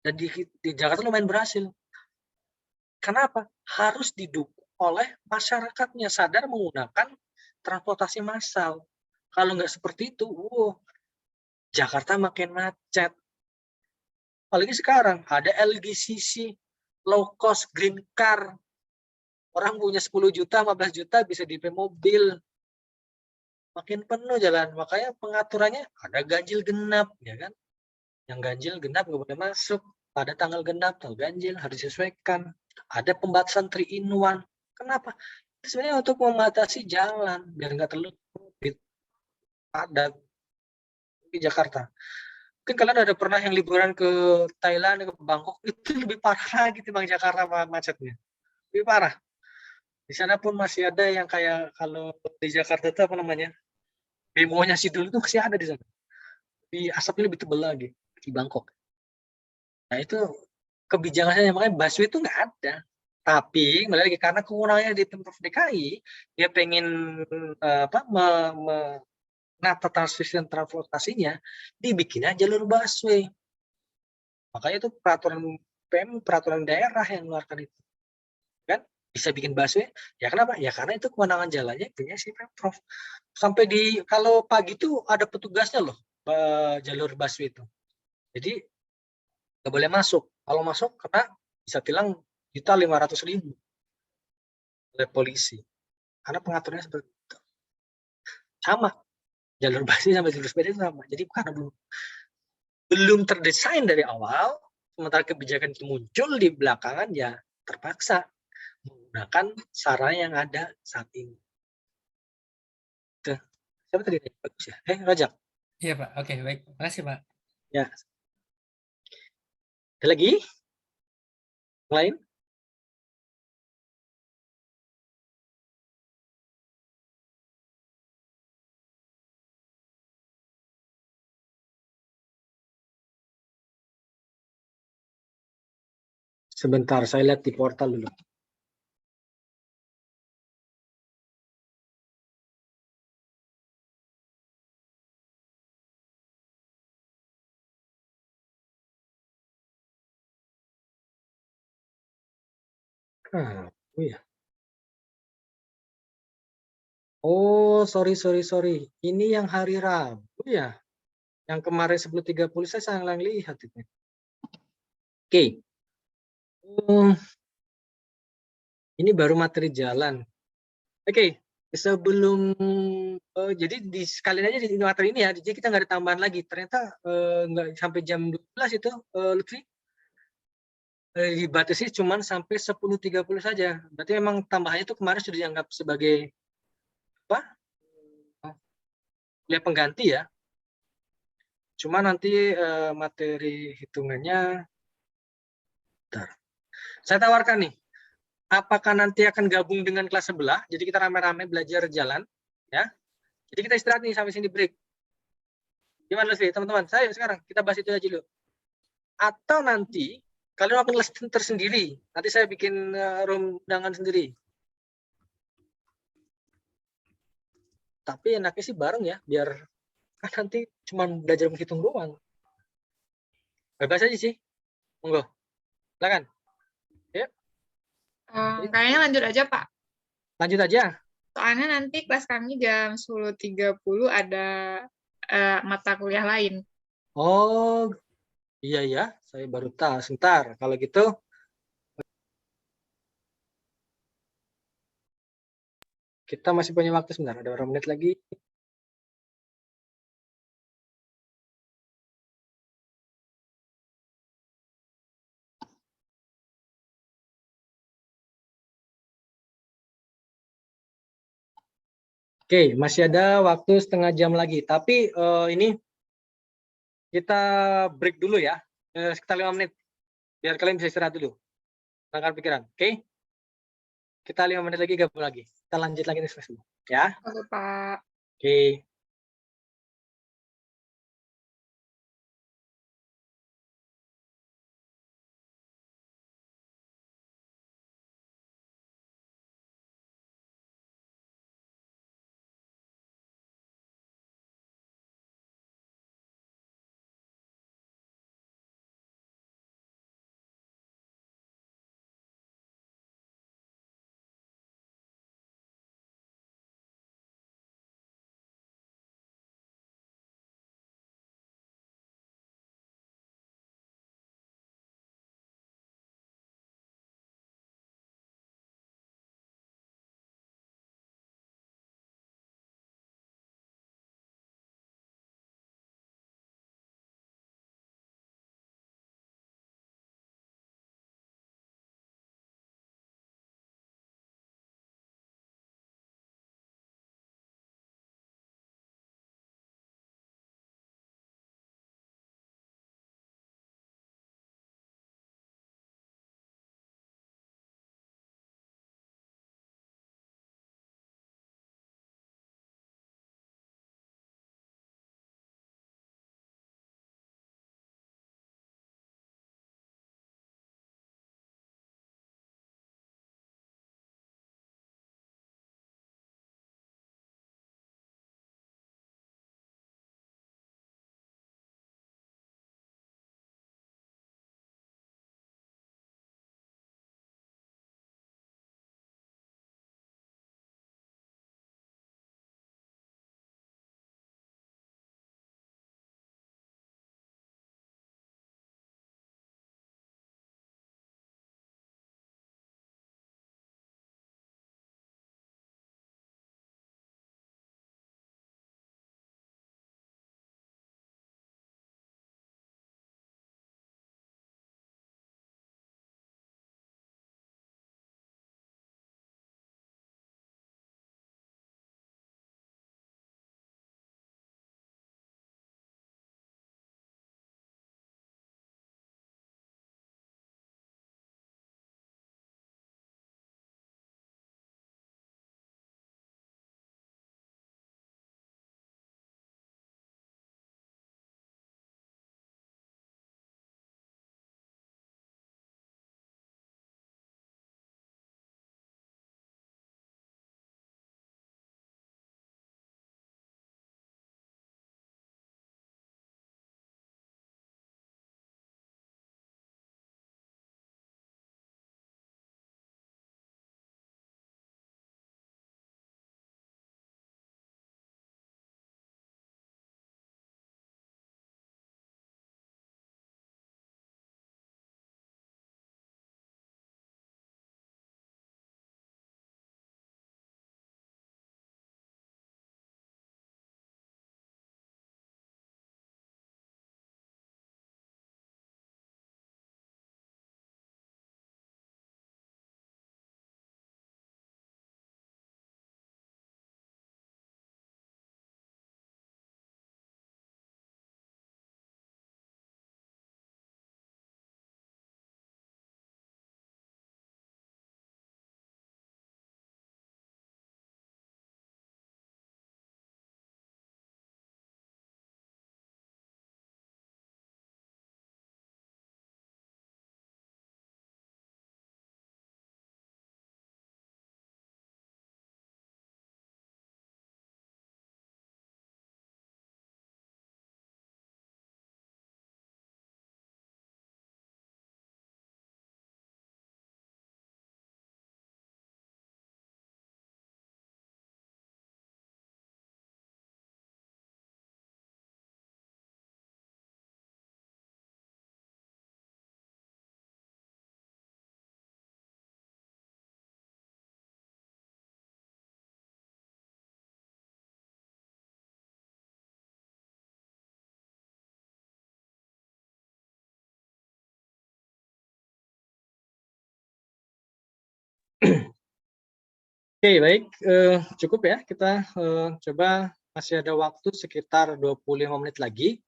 Dan di Jakarta lumayan berhasil. Kenapa? Harus didukung oleh masyarakatnya sadar menggunakan transportasi massal. Kalau nggak seperti itu, Jakarta makin macet. Apalagi sekarang ada LGCC, low cost green car. Orang punya 10 juta, 15 juta bisa DP mobil. Makin penuh jalan. Makanya pengaturannya ada ganjil genap, ya kan? Yang ganjil genap nggak boleh masuk. Pada tanggal genap, tanggal ganjil harus disesuaikan. Ada pembatasan 3-in-1. Kenapa? Sebenarnya untuk membatasi jalan biar nggak terlalu padat di Jakarta. Mungkin kalian ada pernah yang liburan ke Thailand, ke Bangkok, itu lebih parah lagi bang Jakarta macetnya. Lebih parah. Di sana pun masih ada yang kayak kalau di Jakarta itu apa namanya? Demonya si dulu itu masih ada di sana. Di asapnya lebih tebal lagi di Bangkok. Nah itu kebijakannya makanya busway itu nggak ada. Tapi lagi karena kewenangannya di Pemprov DKI, dia pengen menata sistem transportasinya, dibikinnya jalur busway. Makanya itu peraturan daerah yang mengeluarkan itu. Kan bisa bikin busway, ya kenapa? Ya karena itu kewenangan jalannya punya si Pemprov. Sampai kalau pagi itu ada petugasnya loh, jalur busway itu. Jadi nggak boleh masuk. Kalau masuk kena bisa tilang 1.500.000 oleh polisi. Karena pengaturannya seperti itu. Sama. Jalur busway sama jalur sepeda itu sama. Jadi karena belum terdesain dari awal, sementara kebijakan itu muncul di belakangan, ya terpaksa menggunakan sarana yang ada saat ini. Tuh. Siapa tadi? Bagus ya? Rojak? Iya Pak, oke baik. Makasih Pak. Ya. Ada lagi? Lain? Sebentar, saya lihat di portal dulu. Oh ya. Oh, sorry. Ini yang hari Rabu ya. Yang kemarin 10.30 saya salah lihat itu. Oke. Ini baru materi jalan. Oke. Sebelum jadi sekalian aja di materi ini ya. Jadi kita nggak ada tambahan lagi. Ternyata nggak sampai jam 12 itu, Lutfi. Dibatasi cuma sampai 10.30 saja. Berarti memang tambahannya itu kemarin sudah dianggap sebagai apa? Kuliah pengganti ya. Cuma nanti materi hitungannya. Bentar. Saya tawarkan nih, apakah nanti akan gabung dengan kelas sebelah? Jadi kita rame-rame belajar jalan, ya. Jadi kita istirahat nih sampai sini break. Gimana sih teman-teman? Saya sekarang kita bahas itu aja dulu. Atau nanti kalian akan kelas tersendiri. Nanti saya bikin room undangan sendiri. Tapi enaknya sih bareng ya, biar kan nanti cuma belajar menghitung doang. Bebas aja sih. Monggo. Silakan. Ya. Kayaknya lanjut aja, Pak. Lanjut aja. Soalnya nanti kelas kami jam 10.30 ada mata kuliah lain. Oh, iya ya, saya baru tahu. Sebentar, kalau gitu kita masih punya waktu sebentar. Ada berapa menit lagi? Oke, masih ada waktu setengah jam lagi. Tapi ini kita break dulu ya, sekitar 5 menit. Biar kalian bisa istirahat dulu. Tenangkan pikiran, oke? Kita 5 menit lagi gabung lagi. Kita lanjut lagi nih, ya. Oke, Pak. Oke. Oke, baik. Cukup ya. Kita coba masih ada waktu sekitar 25 menit lagi.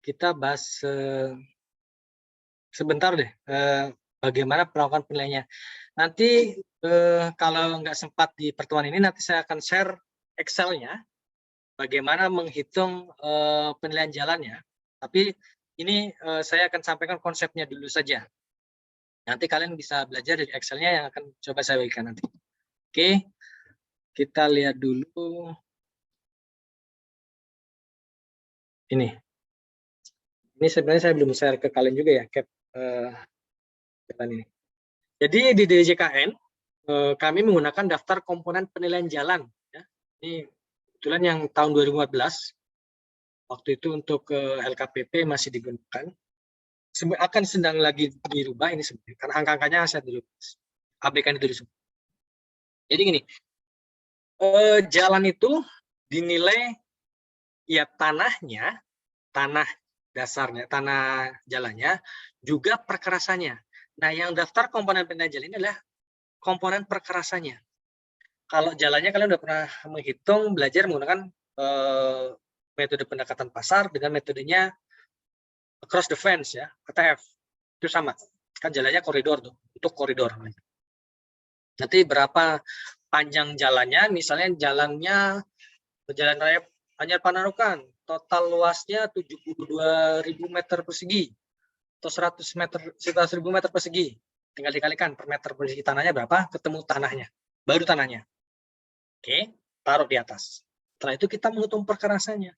Kita bahas sebentar deh bagaimana melakukan penilaiannya. Nanti kalau nggak sempat di pertemuan ini, nanti saya akan share Excel-nya, bagaimana menghitung penilaian jalannya. Tapi ini saya akan sampaikan konsepnya dulu saja. Nanti kalian bisa belajar dari Excel-nya yang akan coba saya berikan nanti. Oke, kita lihat dulu. Ini sebenarnya saya belum share ke kalian juga ya, cap jalan ini. Jadi di DJKN kami menggunakan daftar komponen penilaian jalan. Ya. Ini kebetulan yang tahun 2014, waktu itu untuk LKPP masih digunakan. Akan sedang lagi dirubah ini sebenarnya, karena angka-angkanya saya dirubah. Abaikan itu dulu. Jadi gini, jalan itu dinilai ya tanahnya, tanah dasarnya, tanah jalannya, juga perkerasannya. Nah, yang daftar komponen penilaian jalan ini adalah komponen perkerasannya. Kalau jalannya kalian udah pernah menghitung, belajar menggunakan metode pendekatan pasar dengan metodenya across the fence ya, ATF. Itu sama. Kan jalannya koridor tuh, untuk koridor. Nanti berapa panjang jalannya, misalnya jalannya Jalan Raya Anyar Panarukan, total luasnya 72.000 meter persegi atau 100 meter, sekitar 1.000 meter persegi. Tinggal dikalikan per meter persegi tanahnya berapa, ketemu tanahnya, baru tanahnya. Oke, taruh di atas. Setelah itu kita menghitung perkerasannya.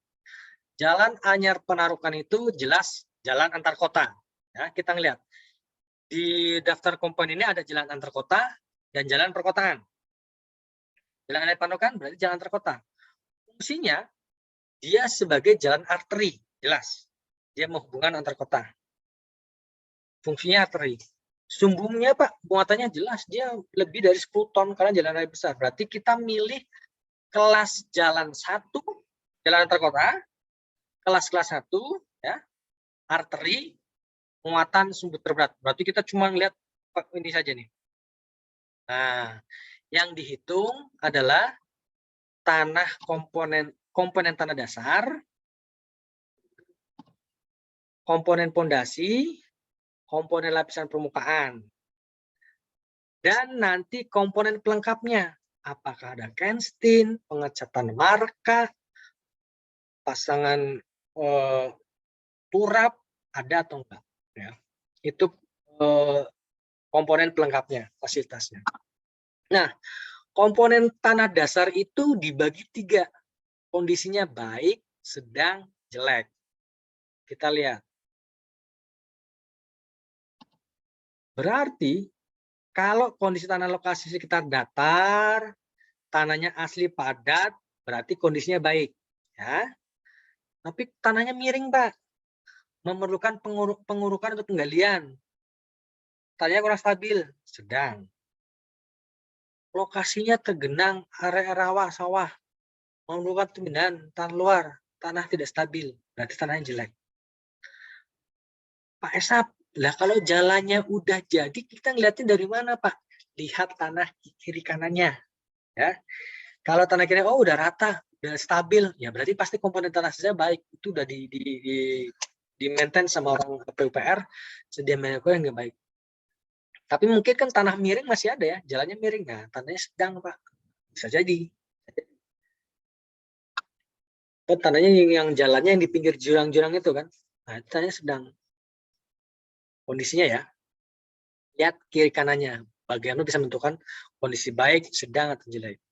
Jalan Anyar Panarukan itu jelas jalan antar kota. Ya, kita ngelihat di daftar komponen ini ada jalan antar kota dan jalan perkotaan. Jalan Anyar Panarukan berarti jalan antar kota. Fungsinya dia sebagai jalan arteri, jelas. Dia menghubungkan antar kota. Fungsinya arteri. Sumbungnya Pak, muatannya jelas. Dia lebih dari 10 ton karena jalan raya besar. Berarti kita milih kelas jalan 1, jalan antar kota, kelas 1, ya, arteri, muatan sumber terberat. Berarti kita cuma lihat ini saja nih. Nah, yang dihitung adalah tanah komponen tanah dasar, komponen pondasi, komponen lapisan permukaan, dan nanti komponen pelengkapnya. Apakah ada kenstin, pengecatan marka, pasangan turap, ada atau enggak. Ya. Itu komponen pelengkapnya, fasilitasnya. Nah, komponen tanah dasar itu dibagi 3. Kondisinya baik, sedang, jelek. Kita lihat. Berarti kalau kondisi tanah lokasi sekitar datar, tanahnya asli padat, berarti kondisinya baik. Ya. Tapi tanahnya miring, Pak. Memerlukan pengurukan untuk penggalian. Tanahnya kurang stabil, sedang. Lokasinya tergenang area rawa, sawah. Memerlukan pemindahan tanah luar, tanah tidak stabil, berarti tanahnya jelek. Pak Esap, lah kalau jalannya udah jadi, kita ngeliatnya dari mana Pak? Lihat tanah kiri kanannya. Ya. Kalau tanah kiri, oh udah rata, udah stabil, ya berarti pasti komponen tanah saja baik. Itu udah di maintain sama orang PUPR, sediamennya yang nggak baik. Tapi mungkin kan tanah miring masih ada ya, jalannya miring. Nah, tanahnya sedang Pak, bisa jadi. Tanahnya yang jalannya yang di pinggir jurang-jurang itu kan, nah tanahnya sedang. Kondisinya ya, lihat kiri kanannya, bagaimana bisa menentukan kondisi baik, sedang atau jelek.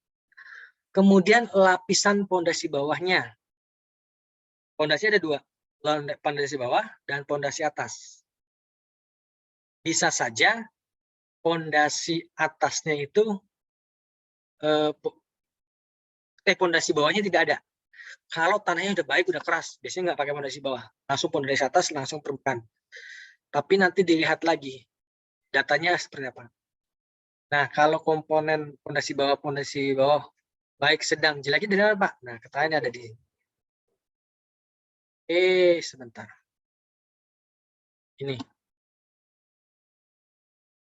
Kemudian lapisan pondasi bawahnya, pondasi ada 2, pondasi bawah dan pondasi atas. Bisa saja pondasi atasnya itu pondasi bawahnya tidak ada. Kalau tanahnya udah baik, udah keras, biasanya nggak pakai pondasi bawah, langsung pondasi atas, langsung permukaan. Tapi nanti dilihat lagi datanya seperti apa. Nah, kalau komponen pondasi bawah baik, sedang, jeleknya dari mana Pak? Nah, keterangannya ada di sini. Sebentar. Ini.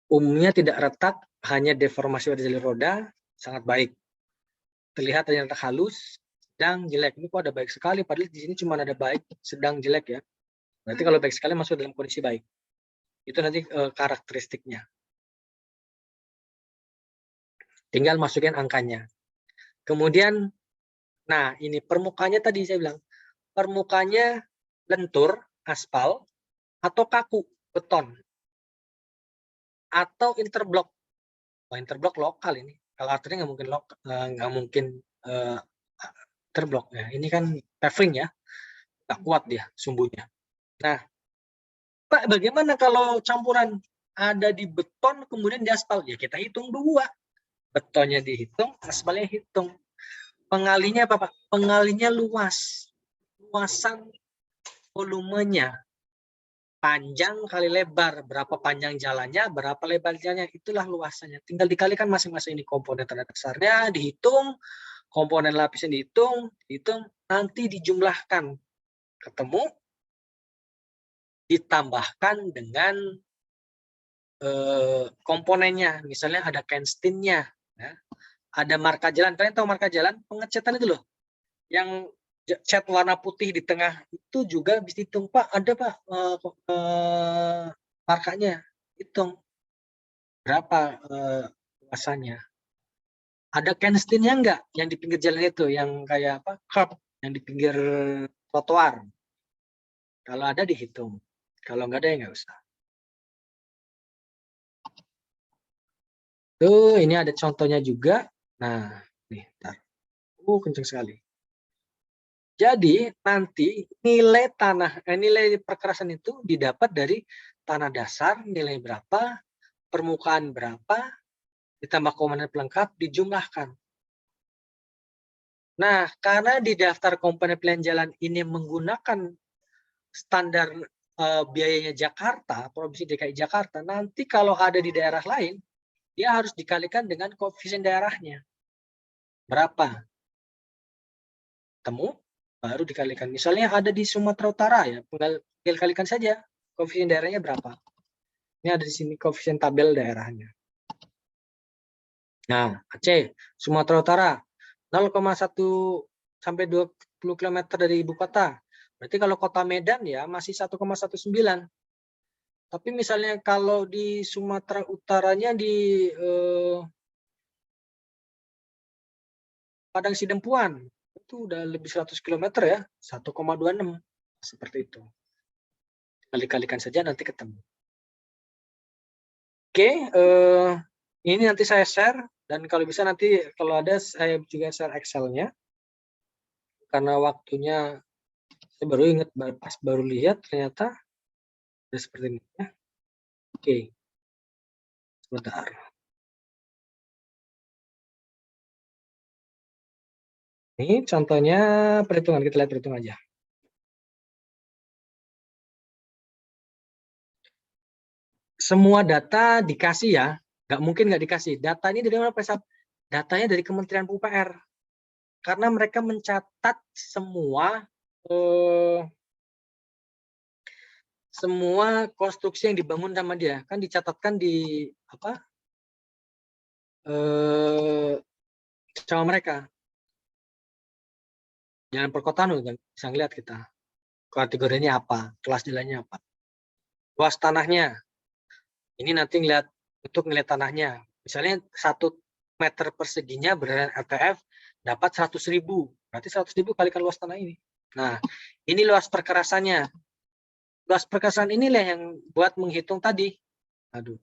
umumnya tidak retak, hanya deformasi pada jalur roda, sangat baik. Terlihat hanya retak halus, sedang, jelek. Ini kok ada baik sekali, padahal di sini cuma ada baik, sedang, jelek ya. Berarti kalau baik sekali masuk dalam kondisi baik. Itu nanti karakteristiknya. Tinggal masukin angkanya. Kemudian, nah ini permukaannya tadi saya bilang, permukaannya lentur, aspal, atau kaku, beton. Atau interblok. Oh, interblok lokal ini. Kalau artinya nggak mungkin lokal, nggak mungkin interblok. Ya. Ini kan paving ya, nggak kuat dia sumbunya. Nah, Pak, bagaimana kalau campuran ada di beton kemudian di aspal? Ya kita hitung dua. Betonnya dihitung, aspalnya hitung. Pengalinya apa, Pak? Pengalinya luas. Luasan volumenya. Panjang kali lebar. Berapa panjang jalannya, berapa lebar jalannya. Itulah luasannya. Tinggal dikalikan masing-masing ini komponen tanah dasarnya, dihitung. Komponen lapisnya dihitung. Nanti dijumlahkan. Ketemu. Ditambahkan dengan komponennya. Misalnya ada Kenstin-nya. Ya. Ada marka jalan. Kalian tahu marka jalan? Pengecetan itu loh. Yang cat warna putih di tengah itu juga bisa dihitung. Pak, ada Pak markanya. Hitung. Berapa luasannya. Ada Kenstin-nya enggak? Yang di pinggir jalan itu. Yang kayak apa? Curb. Yang di pinggir trotoar. Kalau ada dihitung. Kalau enggak ada ya enggak usah. Tuh, ini ada contohnya juga. Nah, nih, bentar. Kenceng sekali. Jadi nanti nilai nilai perkerasan itu didapat dari tanah dasar nilai berapa, permukaan berapa, ditambah komponen pelengkap dijumlahkan. Nah, karena di daftar komponen pilihan jalan ini menggunakan standar biayanya Jakarta, Provinsi DKI Jakarta, nanti kalau ada di daerah lain, dia harus dikalikan dengan koefisien daerahnya. Berapa? Temu, baru dikalikan. Misalnya ada di Sumatera Utara ya, tinggal kalikan saja koefisien daerahnya berapa. Ini ada di sini koefisien tabel daerahnya. Nah, Aceh, Sumatera Utara 0,1 sampai 20 km dari ibu kota. Berarti kalau kota Medan ya masih 1,19. Tapi misalnya kalau di Sumatera Utaranya di Padang Sidempuan, itu udah lebih 100 km ya, 1,26 seperti itu. Kali-kalikan saja nanti ketemu. Oke, ini nanti saya share dan kalau bisa nanti kalau ada saya juga share Excel-nya. Karena waktunya saya baru ingat pas baru lihat ternyata ada seperti ini ya. Oke. Sebentar. Ini contohnya perhitungan, kita lihat perhitungan aja. Semua data dikasih ya, nggak mungkin nggak dikasih. Data ini dari mana, Pak? Datanya dari Kementerian PUPR. Karena mereka mencatat semua konstruksi yang dibangun sama dia. Kan dicatatkan di apa? Sama mereka. Jalan perkotaan bisa lihat kita. Kategorinya apa, kelas jalannya apa. Luas tanahnya. Ini nanti ngeliat untuk nilai tanahnya. Misalnya 1 meter perseginya berdasarkan LTF dapat 100.000. Berarti 100.000 kalikan luas tanah ini. Nah, ini luas perkerasannya. Luas perkerasan inilah yang buat menghitung tadi. Aduh.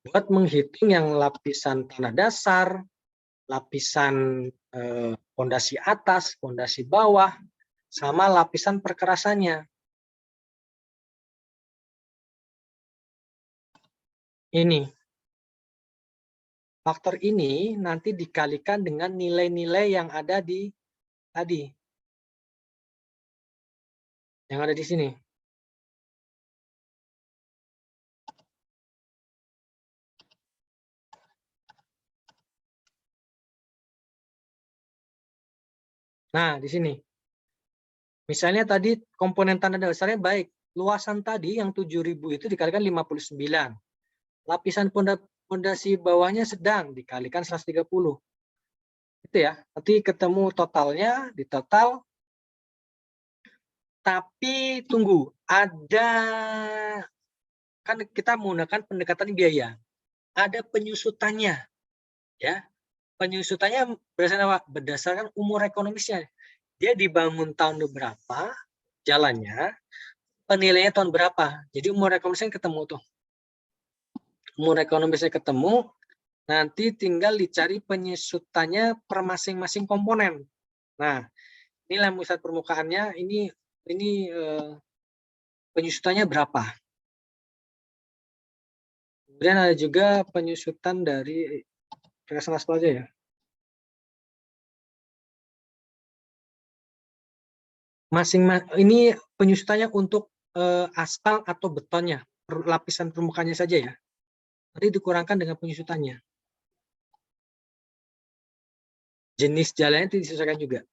Buat menghitung yang lapisan tanah dasar, lapisan fondasi atas, fondasi bawah, sama lapisan perkerasannya. Ini. Faktor ini nanti dikalikan dengan nilai-nilai yang ada di tadi. Yang ada di sini. Nah, di sini. Misalnya tadi komponen tanah dasarnya baik. Luasan tadi yang 7.000 itu dikalikan 59. Lapisan pondasi bawahnya sedang dikalikan 130. Itu ya. Nanti ketemu totalnya, di total. Tapi tunggu, kan kita menggunakan pendekatan biaya. Ada penyusutannya, ya. Penyusutannya berdasarkan umur ekonomisnya. Dia dibangun tahun berapa, jalannya, penilaiannya tahun berapa. Jadi umur ekonomisnya ketemu tuh. Umur ekonomisnya ketemu, nanti tinggal dicari penyusutannya per masing-masing komponen. Nah, inilah pusat permukaannya, ini penyusutannya berapa. Kemudian ada juga penyusutan dari Keras aja ya. Ini penyusutannya untuk aspal atau betonnya, lapisan permukaannya saja ya. Nanti dikurangkan dengan penyusutannya. Jenis jalannya itu disesuaikan juga.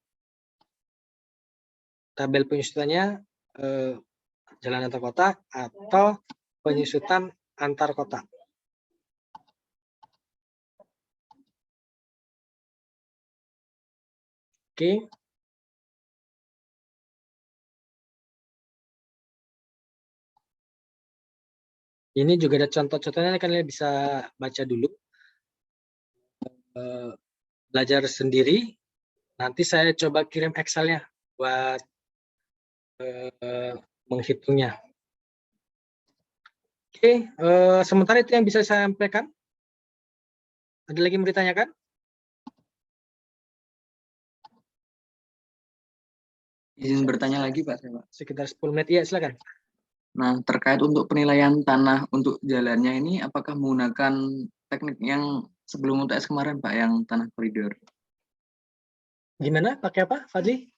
Tabel penyusutannya jalan antar kota atau penyusutan antar kota. Oke. Ini juga ada contoh-contohnya, kalian bisa baca dulu. Belajar sendiri. Nanti saya coba kirim Excel-nya buat menghitungnya. Oke, sementara itu yang bisa saya sampaikan. Ada lagi yang mau ditanyakan? Izin bertanya lagi Pak. Sekitar 10 menit, ya silakan. Nah, terkait untuk penilaian tanah untuk jalannya ini, apakah menggunakan teknik yang sebelum UTS kemarin Pak, yang tanah koridor? Gimana? Pakai apa, Fadli?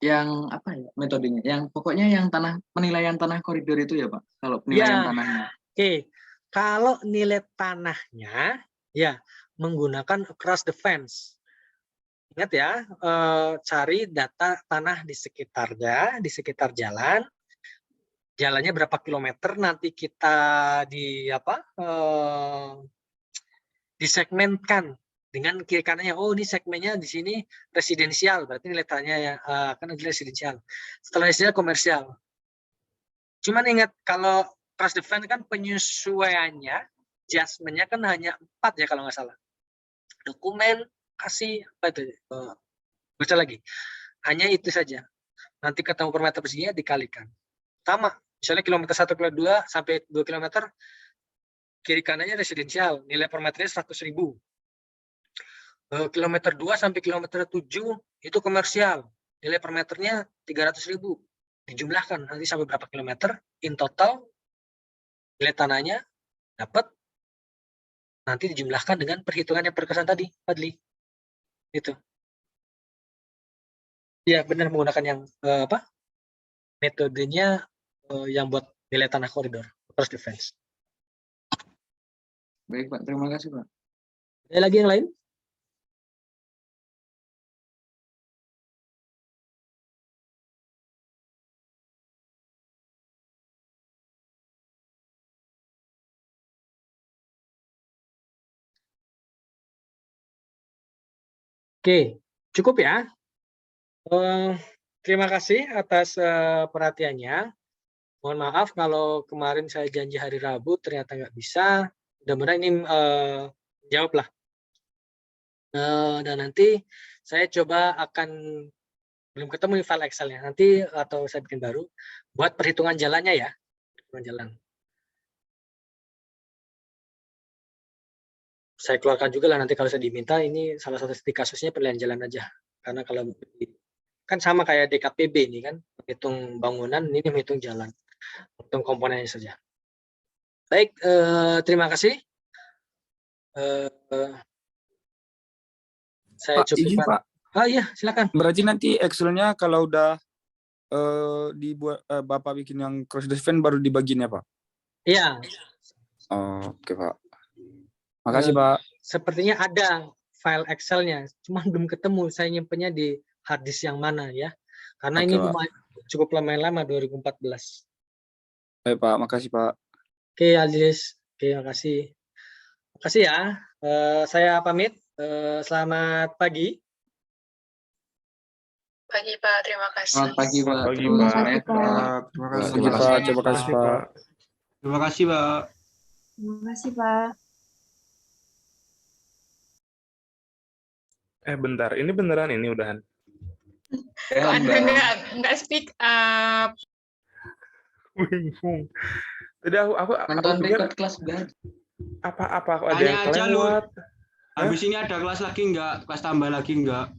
Yang apa ya metodenya? Yang pokoknya yang penilaian tanah koridor itu ya Pak, kalau penilaian tanahnya. Oke, kalau nilai tanahnya, ya menggunakan across the fence. Ingat ya, cari data tanah di sekitarnya, di sekitar jalan. Jalannya berapa kilometer, nanti kita disegmenkan dengan kiri kanannya. Oh, ini segmennya di sini residensial, berarti nilai tanahnya akan residensial. Setelah residensial komersial. Cuman ingat, kalau cross the fence kan penyesuaiannya, adjustment-nya kan hanya 4 ya kalau nggak salah. Dokumen kasih apa itu? Baca lagi. Hanya itu saja. Nanti ketemu per meter perseginya dikalikan. Sama, misalnya kilometer 1, kilometer 2 sampai 2 kilometer, kiri kanannya residensial, nilai per meternya 100.000. Kilometer 2 sampai kilometer 7 itu komersial, nilai per meternya 300.000. Dijumlahkan nanti sampai berapa kilometer, in total nilai tanahnya dapat, nanti dijumlahkan dengan perhitungan yang perkesan tadi, Fadli. Itu. Ya, benar menggunakan yang metodenya yang buat nilai tanah koridor, cross defense. Baik Pak, terima kasih Pak. Ada lagi yang lain? Oke, cukup ya. Terima kasih atas perhatiannya. Mohon maaf kalau kemarin saya janji hari Rabu ternyata nggak bisa. Mudah-mudahan ini jawab lah. Dan nanti saya coba belum ketemu file Excel-nya nanti, atau saya bikin baru buat perhitungan jalannya ya. Perhitungan jalan. Saya keluarkan juga lah nanti kalau saya diminta. Ini salah satu titik kasusnya penilaian jalan aja. Karena kalau kan sama kayak DKPB ini kan, menghitung bangunan, ini menghitung jalan, menghitung komponennya saja. Baik, terima kasih. Saya Pak, izin Pak. Iya, silakan. Berarti nanti Excel-nya kalau udah dibuat Bapak bikin yang cross defense baru dibagiin ya Pak? Iya. Oke Pak. Makasih Pak. Sepertinya ada file Excel-nya, cuma belum ketemu saya nyimpennya di hard disk yang mana ya. Karena ini cukup lumayan lama 2014. Baik Pak, makasih Pak. Oke, Aziz. Oke, makasih. Makasih ya. Saya pamit. Selamat pagi. Pagi Pak, terima kasih. Selamat pagi Pak. Pagi, Terima Pak. kasih, Pak. Terima kasih. Terima kasih Pak, terima kasih Pak. Terima kasih Pak. Terima kasih, Pak. Bentar, ini beneran ini udahan. Kok Anda nggak speak up? Bingung. Tadi aku Nonton pikir record kelas udah. apa aku ada yang Tanya aja lu. kelewat. Habis ini ada kelas lagi enggak? Kelas tambah lagi enggak?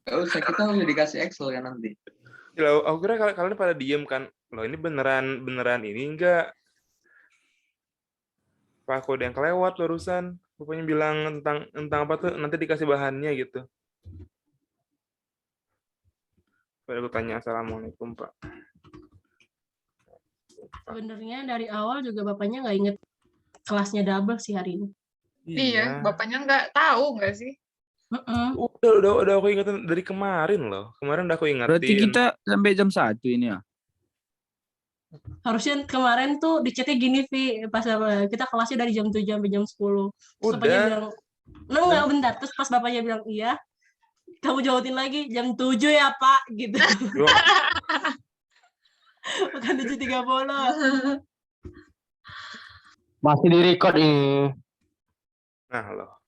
Gak usah, kita udah dikasih Excel kan nanti. Loh, aku kira kalian pada diem kan. Loh, ini beneran ini enggak? Pak, aku ada yang kelewat barusan. Pokoknya bilang tentang apa tuh, nanti dikasih bahannya gitu. Pada aku tanya, Assalamualaikum, Pak. Sebenarnya dari awal juga bapaknya nggak inget kelasnya double sih hari ini. Iya, bapaknya nggak tahu nggak sih? Udah aku ingetin dari kemarin loh. Kemarin udah aku ingetin. Berarti kita sampai jam 1 ini ya? Harusnya kemarin tuh di chatnya gini, Vi, pas kita kelasnya dari jam 7 sampai jam 10. Terus bapaknya Udah. bilang, enggak bentar. Terus pas bapaknya bilang, iya, kamu jawabin lagi, jam 7 ya, Pak, gitu. Yo, Bukan 7.30. Masih di record ini. nah loh.